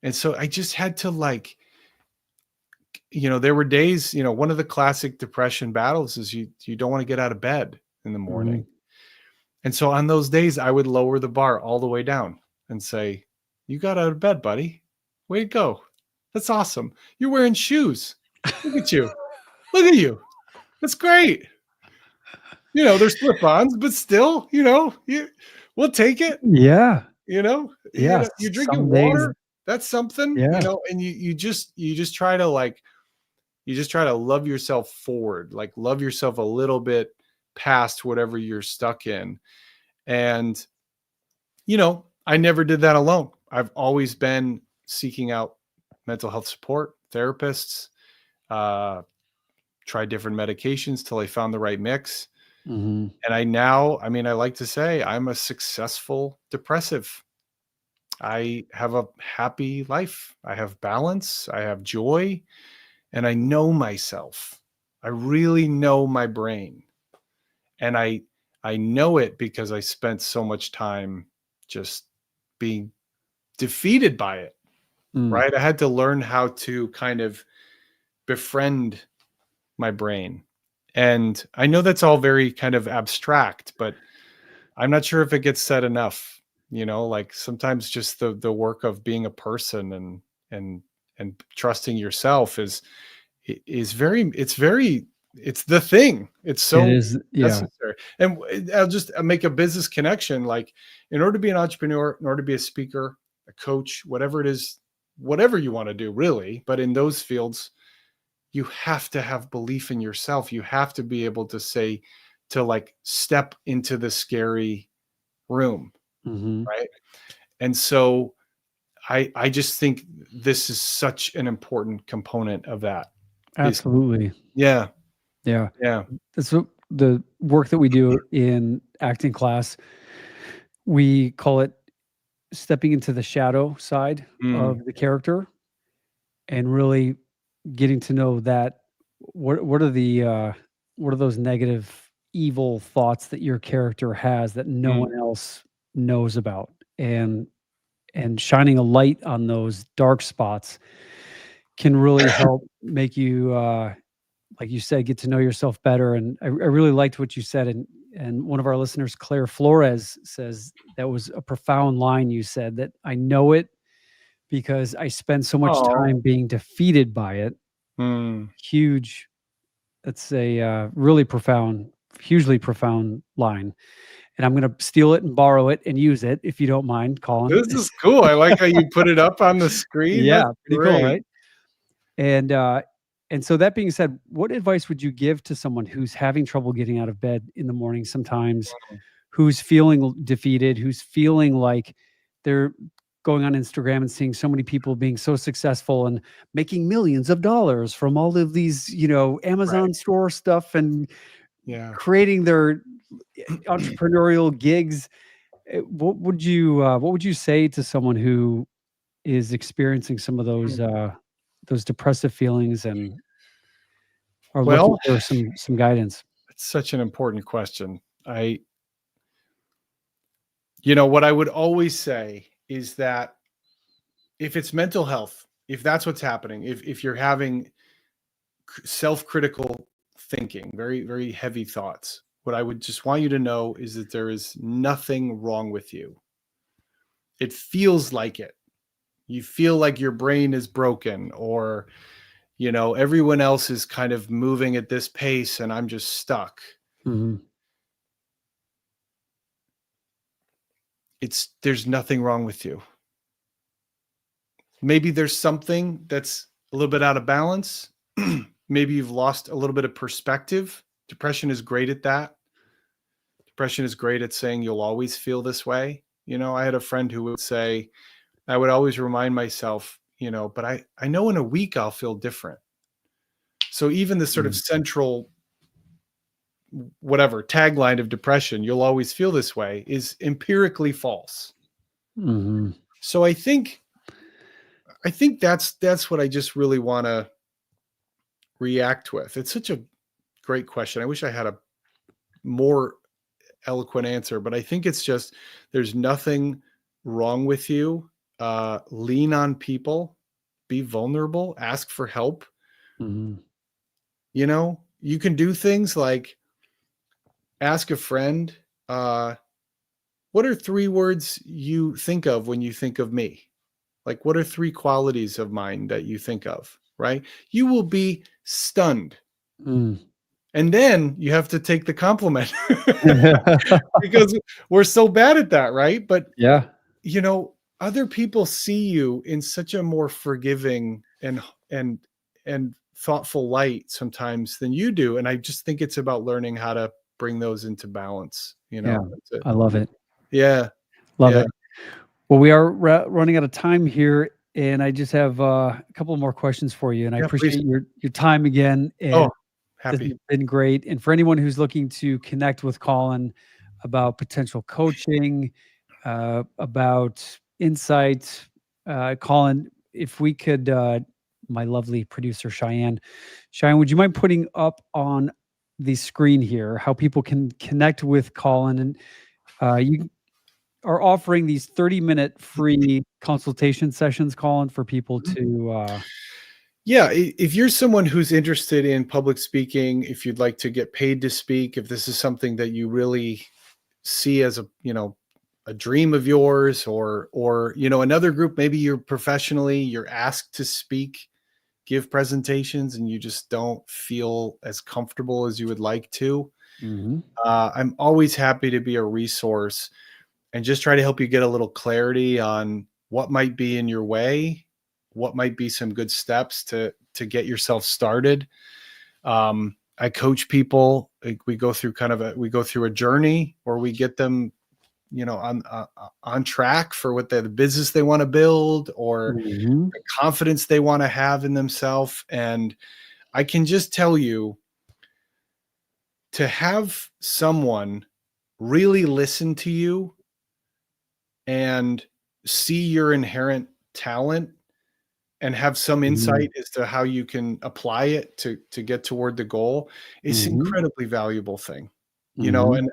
And so I just had to like, there were days, one of the classic depression battles is you don't want to get out of bed in the morning. Mhm. And so on those days, I would lower the bar all the way down and say, "You got out of bed, buddy. Way to go. That's awesome. You're wearing shoes. Look at you. Look at you. That's great." They're slip-ons, but still, we'll take it. Yeah. You're Yes. drinking Some days. water. That's something, Yeah. and you just try to like, you just try to love yourself forward, like love yourself a little bit past whatever you're stuck in. And I never did that alone. I've always been seeking out mental health support, therapists, uh, tried different medications till I found the right mix. Mhm. And I like to say I'm a successful depressive. I have a happy life. I have balance. I have joy. And I know myself. I really know my brain. And I know it because I spent so much time just being defeated by it, Mm. right? I had to learn how to kind of befriend my brain. And I know that's all very kind of abstract, but I'm not sure if it gets said enough, like sometimes just the work of being a person and trusting yourself is very, it's very it's the thing. It's It so is. Yeah. necessary. And I'll just make a business connection. Like, in order to be an entrepreneur, in order to be a speaker, a coach, whatever it is, whatever you want to do, really, but in those fields, you have to have belief in yourself. You have to be able to say, to like step into the scary room, Mm-hmm. right? And so I just think this is such an important component of that. Is Absolutely. yeah, Yeah. yeah. That's what the work that we do in acting class, we call it stepping into the shadow side Mm, of the character and really getting to know that what are the what are those negative evil thoughts that your character has that no mm. one else knows about, and shining a light on those dark spots can really help make you like you said, get to know yourself better. And I really liked what you said. And one of our listeners, Claire Flores, says that was a profound line. You said that I know it because I spend so much Oh, time being defeated by it. mm. Huge. That's a really profound, hugely profound line. And I'm going to steal it and borrow it and use it if you don't mind, Colin. This is cool. I like how you put it up on the screen. Yeah, That's pretty cool, great. right? And so that being said, what advice would you give to someone who's having trouble getting out of bed in the morning sometimes, who's feeling defeated, who's feeling like they're going on Instagram and seeing so many people being so successful and making millions of dollars from all of these, Right. Amazon store stuff and Yeah. creating their entrepreneurial gigs. What would you say to someone who is experiencing some of those depressive feelings and are looking Well, for some guidance? it's such an important question. What I would always say is that if it's mental health, if that's what's happening, if you're having self-critical thinking, very, very heavy thoughts, what I would just want you to know is that there is nothing wrong with you. It feels like it. You feel like your brain is broken, or everyone else is kind of moving at this pace and I'm just stuck. Mhm. There's nothing wrong with you. Maybe there's something that's a little bit out of balance. Maybe you've lost a little bit of perspective. Depression is great at that. Depression is great at saying you'll always feel this way. I had a friend who would say, I would always remind myself, but I know in a week I'll feel different. So even the sort of Mm. central whatever tagline of depression, you'll always feel this way, is empirically false. Mhm. So I think that's what I just really want to react with. It's such a great question. I wish I had a more eloquent answer, but I think it's just there's nothing wrong with you. Lean on people, be vulnerable, ask for help. Mhm. You can do things like ask a friend, what are 3 words you think of when you think of me? Like, what are 3 qualities of mine that you think of, right? You will be stunned. Mm. And then you have to take the compliment because we're so bad at that, right? But, Yeah. other people see you in such a more forgiving and and thoughtful light sometimes than you do. And I just think it's about learning how to bring those into balance, Yeah. That's it. I love it. Yeah. Love Yeah. it. Well, we are running out of time here, and I just have a couple more questions for you, and I Yeah, please. appreciate your time again, and Oh, this happy. has been great. And for anyone who's looking to connect with Colin about potential coaching, about insight, Colin, if we could, my lovely producer Cheyenne, would you mind putting up on the screen here how people can connect with Colin? And you are offering these 30-minute free consultation sessions, Colin, for people Mhm. to. Yeah, if you're someone who's interested in public speaking, if you'd like to get paid to speak, if this is something that you really see as a dream of yours, or another group, maybe you're asked to speak give presentations and you just don't feel as comfortable as you would like to, I'm always happy to be a resource and just try to help you get a little clarity on what might be in your way, what might be some good steps to get yourself started. I coach people. We go through a journey where we get them, on track for what the business they want to build, or the confidence they want to have in themselves. And I can just tell you, to have someone really listen to you and see your inherent talent and have some insight as to how you can apply it to get toward the goal is an incredibly valuable thing. And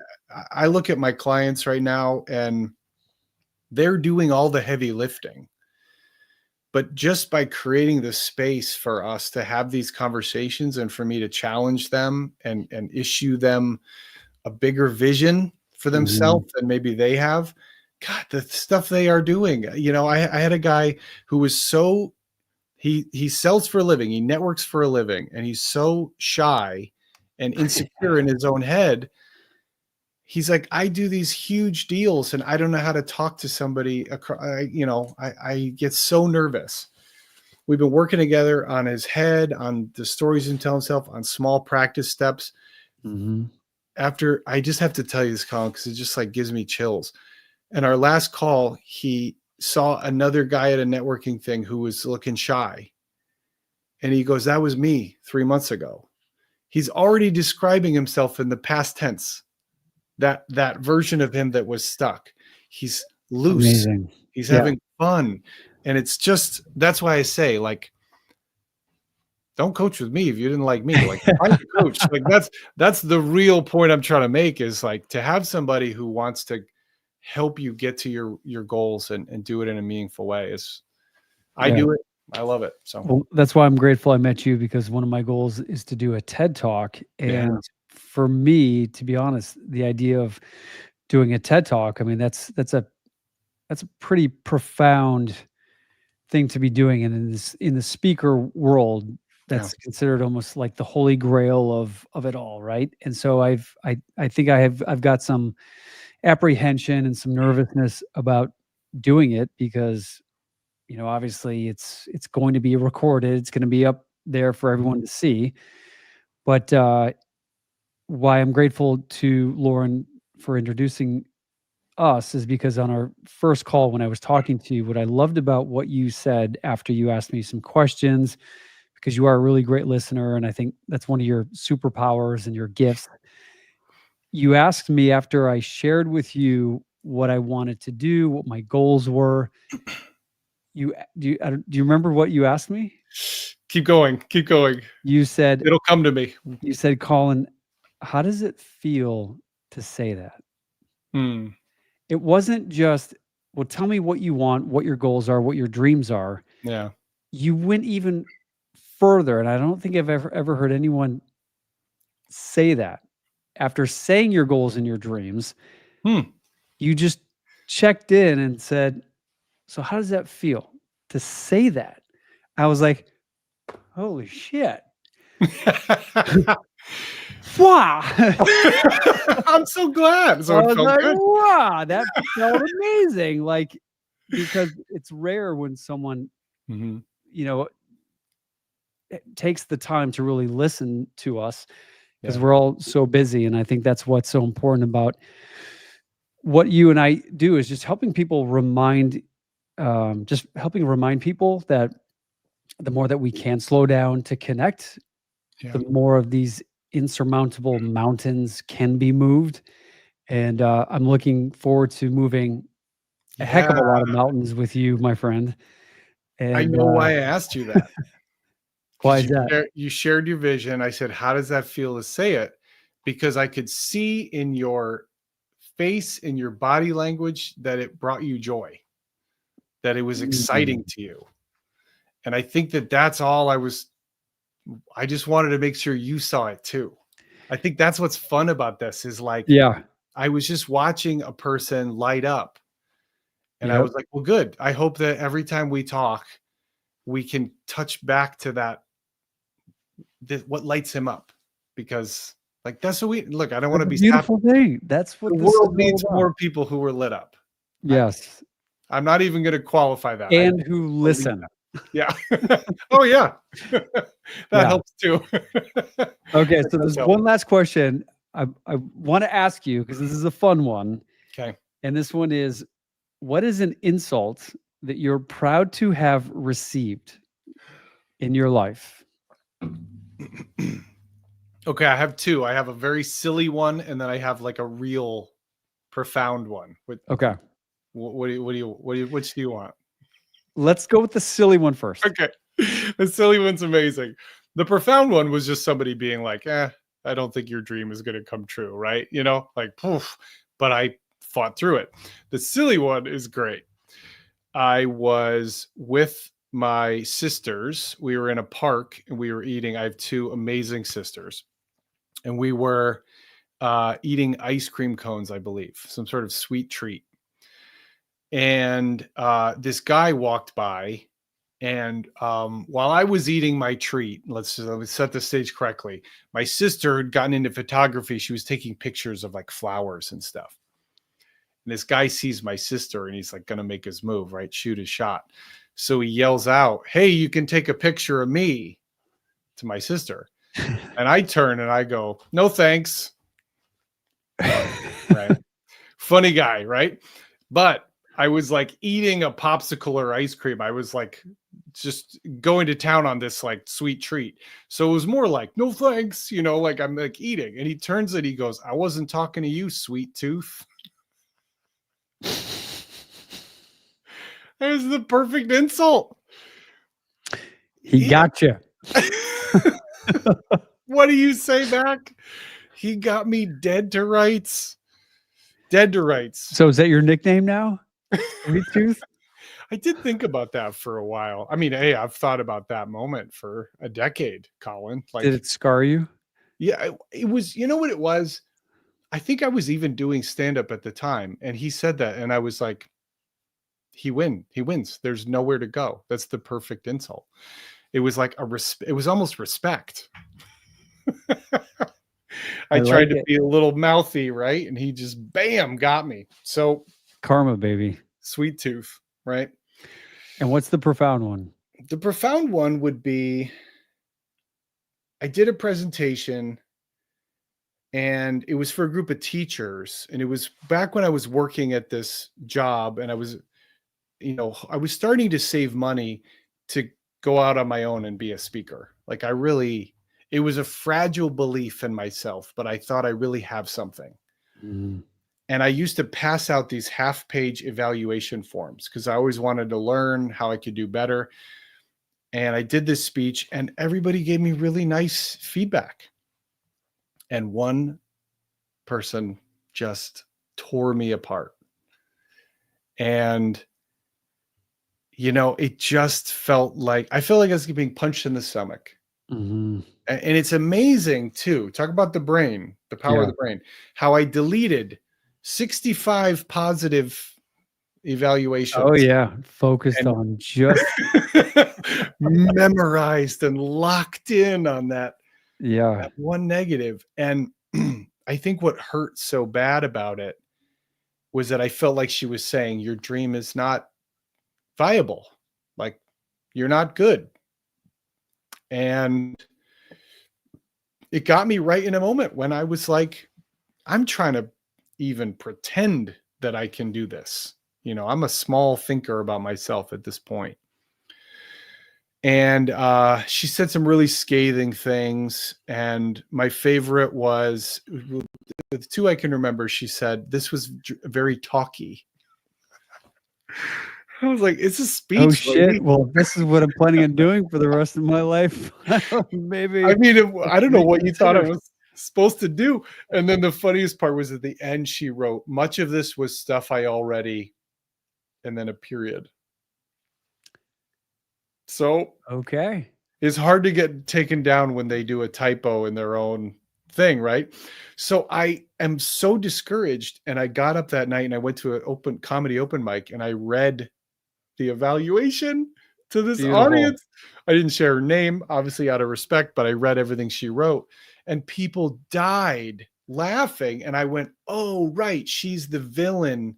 I look at my clients right now and they're doing all the heavy lifting. But just by creating the space for us to have these conversations and for me to challenge them and issue them a bigger vision for themselves than maybe they have, God, the stuff they are doing. I had a guy who was he sells for a living, he networks for a living, and he's so shy and insecure in his own head. He's like, I do these huge deals and I don't know how to talk to somebody. I get so nervous. We've been working together on his head, on the stories he tells himself, on small practice steps. After, I just have to tell you this, Colin, because it just like gives me chills. And our last call, he saw another guy at a networking thing who was looking shy. And he goes, that was me 3 months ago. He's already describing himself in the past tense. That version of him that was stuck. He's loose. Amazing. He's having fun. And it's just, that's why I say, like, don't coach with me if you didn't like me. Like, find a coach. Like, that's the real point I'm trying to make, is like to have somebody who wants to help you get to your goals and do it in a meaningful way. I do it. I love it. So well, that's why I'm grateful I met you, because one of my goals is to do a TED Talk. And for me, to be honest, the idea of doing a TED Talk, I mean, that's a pretty profound thing to be doing. And in the speaker world, that's considered almost like the holy grail of it all, right? And so I think I've got some apprehension and some nervousness about doing it, because obviously it's going to be recorded, it's going to be up there for everyone to see. But why I'm grateful to Lauren for introducing us is because on our first call, when I was talking to you, what I loved about what you said after you asked me some questions, because you are a really great listener, and I think that's one of your superpowers and your gifts. You asked me, after I shared with you what I wanted to do, what my goals were. Do you remember what you asked me? Keep going. You said, it'll come to me. You said, Colin, how does it feel to say that? It wasn't just, well, tell me what you want, what your goals are, what your dreams are. Yeah. You went even further, and I don't think I've ever heard anyone say that. After saying your goals and your dreams, you just checked in and said, so how does that feel to say that? I was like, holy shit. Wow. I'm so glad. So it felt good. Wow, that felt amazing. Like, because it's rare when someone, it takes the time to really listen to us, because we're all so busy. And I think that's what's so important about what you and I do, is just helping people remind people that the more that we can slow down to connect, the more of these insurmountable mountains can be moved. And I'm looking forward to moving a heck of a lot of mountains with you, my friend. And I know why I asked you that. Why is that? You shared your vision. I said, how does that feel to say it? Because I could see in your face, in your body language, that it brought you joy, that it was exciting to you. And I think that's all I just wanted to make sure you saw it too. I think that's what's fun about this, is like, I was just watching a person light up, and I was like, well, good. I hope that every time we talk, we can touch back to that what lights him up, because like that's what we look. I don't want That's to a be sad. beautiful thing. That's what The this is world all needs about. more people who are lit up. Yes. I'm not even going to qualify that. And who listen. Yeah. Oh yeah. That helps too. Okay. So That there's helps. one last question I want to ask you, because this is a fun one. Okay. And this one is, what is an insult that you're proud to have received in your life? Okay, I have two. I have a very silly one, and then I have like a real profound one. Okay. Which do you want? Let's go with the silly one first. Okay. The silly one's amazing. The profound one was just somebody being like, I don't think your dream is going to come true, right? You know, like, poof, but I fought through it. The silly one is great. I was with my sisters. We were in a park and we were eating. I have two amazing sisters. And we were eating ice cream cones, I believe, some sort of sweet treat. And this guy walked by, and while I was eating my treat, let's set the stage correctly. My sister had gotten into photography. She was taking pictures of like flowers and stuff. And this guy sees my sister, and he's like going to make his move, right? Shoot his shot. So he yells out, "Hey, you can take a picture of me," to my sister. And I turn and I go, "No, thanks." Right. Funny guy, right? But I was like eating a popsicle or ice cream. I was like just going to town on this like sweet treat. So it was more like, "No thanks," you know, like I'm like eating. And he turns and he goes, "I wasn't talking to you, sweet tooth." That was the perfect insult. He got you. What do you say back? He got me dead to rights. Dead to rights. So is that your nickname now? Sweet Tooth? I did think about that for a while. I mean, hey, I've thought about that moment for a decade, Colin. Like, did it scar you? Yeah, it was, you know what it was? I think I was even doing stand-up at the time, and he said that, and I was like, he wins. There's nowhere to go. That's the perfect insult. It was like it was almost respect. I tried to be a little mouthy, right? And he just bam got me. So karma, baby. Sweet tooth, right? And what's the profound one? The profound one would be, I did a presentation, and it was for a group of teachers, and it was back when I was working at this job, and I was, you know, I was starting to save money to go out on my own and be a speaker. Like it was a fragile belief in myself, but I thought I really have something. Mm. And I used to pass out these half-page evaluation forms because I always wanted to learn how I could do better. And I did this speech, and everybody gave me really nice feedback. And one person just tore me apart. And, you know, it just felt like I was being punched in the stomach. Mm-hmm. And it's amazing too. Talk about the brain, the power of the brain, how I deleted 65 positive evaluations. Oh yeah. Focused on just memorized and locked in on that one negative. And I think what hurt so bad about it was that I felt like she was saying, your dream is not viable. Like, you're not good. And it got me right in a moment when I was like, I'm trying to even pretend that I can do this. You know, I'm a small thinker about myself at this point. And she said some really scathing things. And my favorite was, the two I can remember, she said, this was very talky. I was like, it's a speech. Oh shit. Lady. Well, this is what I'm planning on doing for the rest of my life. Maybe. I mean, I don't know what you thought I was supposed to do. And then the funniest part was at the end, she wrote, much of this was stuff I already, and then a period. So, okay. It's hard to get taken down when they do a typo in their own thing, right? So I am so discouraged, and I got up that night and I went to an comedy open mic, and I read the evaluation, to this Beautiful. audience. I didn't share her name, obviously out of respect, but I read everything she wrote, and people died laughing. And I went, oh, right, she's the villain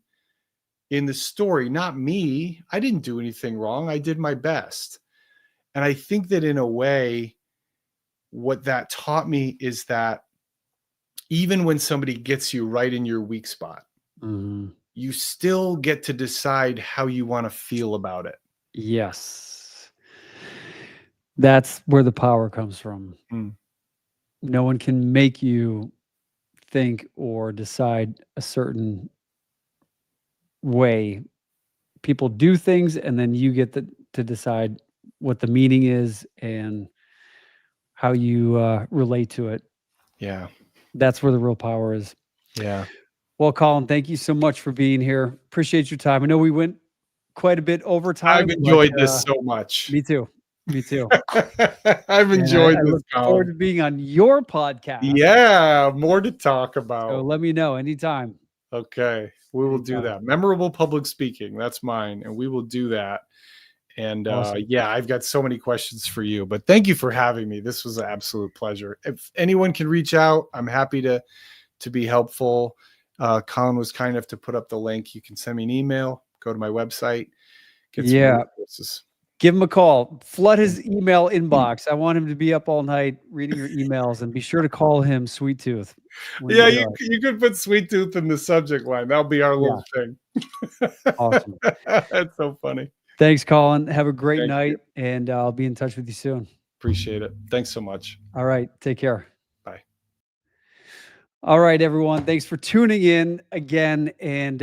in the story, not me. I didn't do anything wrong. I did my best. And I think that in a way, what that taught me is that even when somebody gets you right in your weak spot, you still get to decide how you want to feel about it. Yes. That's where the power comes from. No one can make you think or decide a certain way. People do things, and then you get to decide what the meaning is and how you relate to it. Yeah. That's where the real power is. Yeah. Well, Colin, thank you so much for being here. Appreciate your time. I know we went quite a bit over time. I've enjoyed this so much. Me too. Me too. I've And enjoyed I this, look forward to Colin. being on your podcast. Yeah, more to talk So about. let me know anytime. Okay, we will do that. Memorable public speaking, that's mine, and we will do that. And Awesome. yeah, I've got so many questions for you, but thank you for having me. This was an absolute pleasure. If anyone can reach out, I'm happy to be helpful. Colin was kind enough to put up the link. You can send me an email, go to my website, get some resources. Give him a call. Flood his email inbox. I want him to be up all night reading your emails, and be sure to call him Sweet Tooth. Yeah, you could put Sweet Tooth in the subject line. That'll be our little thing. Awesome. That's so funny. Thanks, Colin. Have a great night, and I'll be in touch with you soon. Appreciate it. Thanks so much. All right. Take care. Bye. All right, everyone. Thanks for tuning in again. And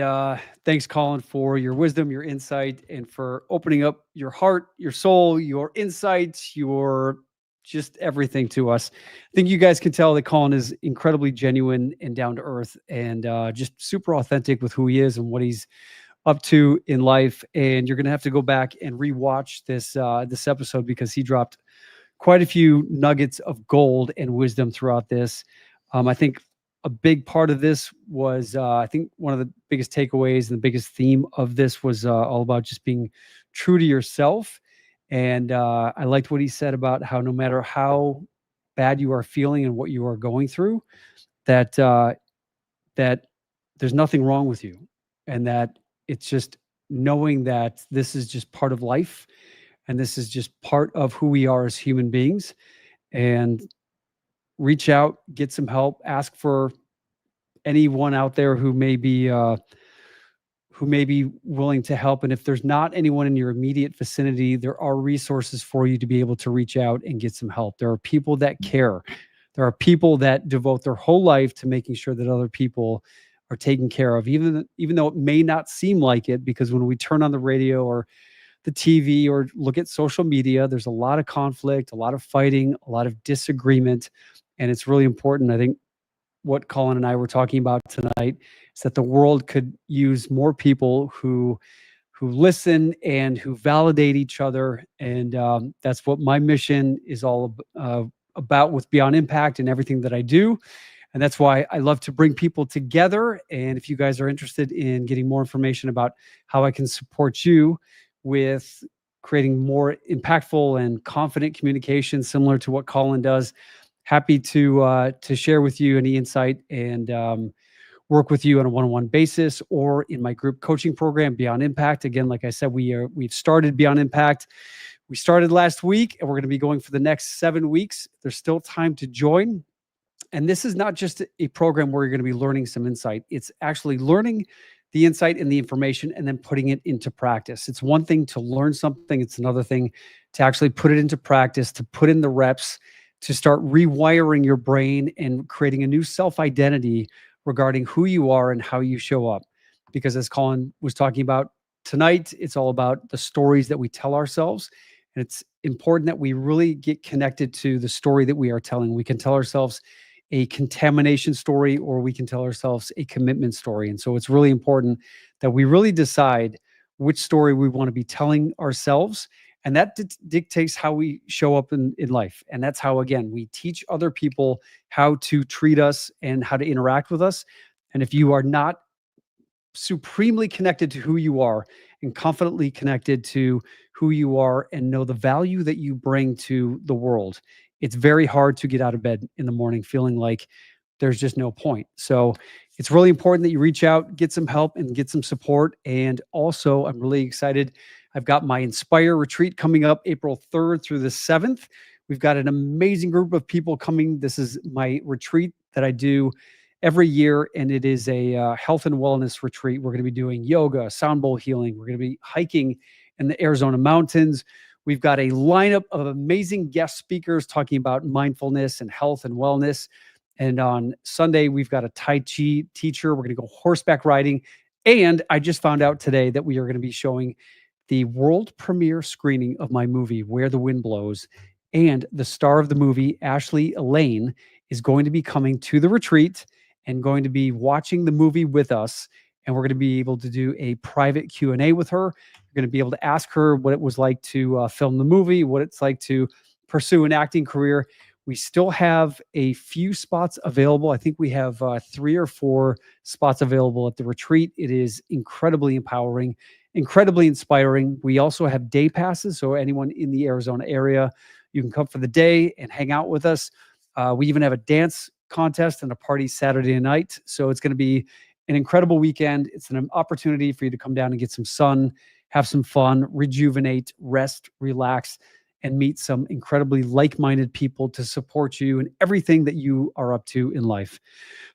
thanks, Colin, for your wisdom, your insight, and for opening up your heart, your soul, your insights, your just everything to us. I think you guys can tell that Colin is incredibly genuine and down to earth, and just super authentic with who he is and what he's up to in life. And you're going to have to go back and rewatch this episode, because he dropped quite a few nuggets of gold and wisdom throughout this. I think a big part of this was, I think one of the biggest takeaways and the biggest theme of this was all about just being true to yourself. And I liked what he said about how no matter how bad you are feeling and what you are going through, that that there's nothing wrong with you, and that it's just knowing that this is just part of life, and this is just part of who we are as human beings. And reach out, get some help, ask for anyone out there who may be willing to help. And if there's not anyone in your immediate vicinity, there are resources for you to be able to reach out and get some help. There are people that care. There are people that devote their whole life to making sure that other people are taken care of, even though it may not seem like it, because when we turn on the radio or the TV or look at social media, there's a lot of conflict, a lot of fighting, a lot of disagreement. And it's really important. I think what Colin and I were talking about tonight is that the world could use more people who listen and who validate each other. And that's what my mission is all about with Beyond Impact and everything that I do. And that's why I love to bring people together. And if you guys are interested in getting more information about how I can support you with creating more impactful and confident communication, similar to what Colin does, happy to share with you any insight and work with you on a one-on-one basis, or in my group coaching program, Beyond Impact. Again, like I said, we've started Beyond Impact. We started last week, and we're going to be going for the next 7 weeks. There's still time to join. And this is not just a program where you're going to be learning some insight. It's actually learning the insight and the information and then putting it into practice. It's one thing to learn something. It's another thing to actually put it into practice, to put in the reps, to start rewiring your brain and creating a new self-identity regarding who you are and how you show up. Because as Colin was talking about tonight, it's all about the stories that we tell ourselves. And it's important that we really get connected to the story that we are telling. We can tell ourselves a contamination story, or we can tell ourselves a commitment story. And so it's really important that we really decide which story we want to be telling ourselves. And that dictates how we show up in life. And that's how, again, we teach other people how to treat us and how to interact with us. And if you are not supremely connected to who you are and confidently connected to who you are and know the value that you bring to the world, it's very hard to get out of bed in the morning feeling like there's just no point. So it's really important that you reach out, get some help, and get some support. And also, I'm really excited. I've got my Inspire retreat coming up April 3rd through the 7th. We've got an amazing group of people coming. This is my retreat that I do every year, and it is a health and wellness retreat. We're going to be doing yoga, sound bowl healing. We're going to be hiking in the Arizona mountains. We've got a lineup of amazing guest speakers talking about mindfulness and health and wellness. And on Sunday, we've got a Tai Chi teacher. We're going to go horseback riding. And I just found out today that we are going to be showing the world premiere screening of my movie, Where the Wind Blows. And the star of the movie, Ashley Elaine, is going to be coming to the retreat and going to be watching the movie with us. And we're going to be able to do a private Q&A with her. We're going to be able to ask her what it was like to film the movie, what it's like to pursue an acting career. We still have a few spots available. I think we have 3 or 4 spots available at the retreat. It is incredibly empowering, incredibly inspiring. We also have day passes. So anyone in the Arizona area, you can come for the day and hang out with us. We even have a dance contest and a party Saturday night. So it's going to be an incredible weekend. It's an opportunity for you to come down and get some sun, have some fun, rejuvenate, rest, relax, and meet some incredibly like-minded people to support you in everything that you are up to in life.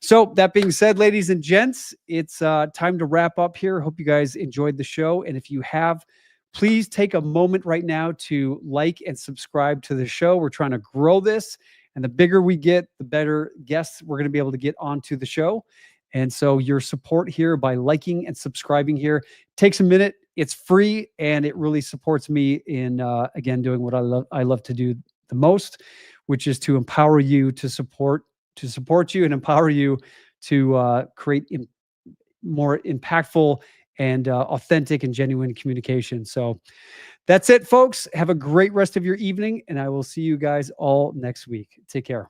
So that being said, ladies and gents, it's time to wrap up here. Hope you guys enjoyed the show. And if you have, please take a moment right now to like and subscribe to the show. We're trying to grow this. And the bigger we get, the better guests we're going to be able to get onto the show. And so your support here by liking and subscribing here takes a minute. It's free, and it really supports me in, again, doing what I love to do the most, which is to empower you, to support you and empower you to create more impactful and authentic and genuine communication. So that's it, folks. Have a great rest of your evening, and I will see you guys all next week. Take care.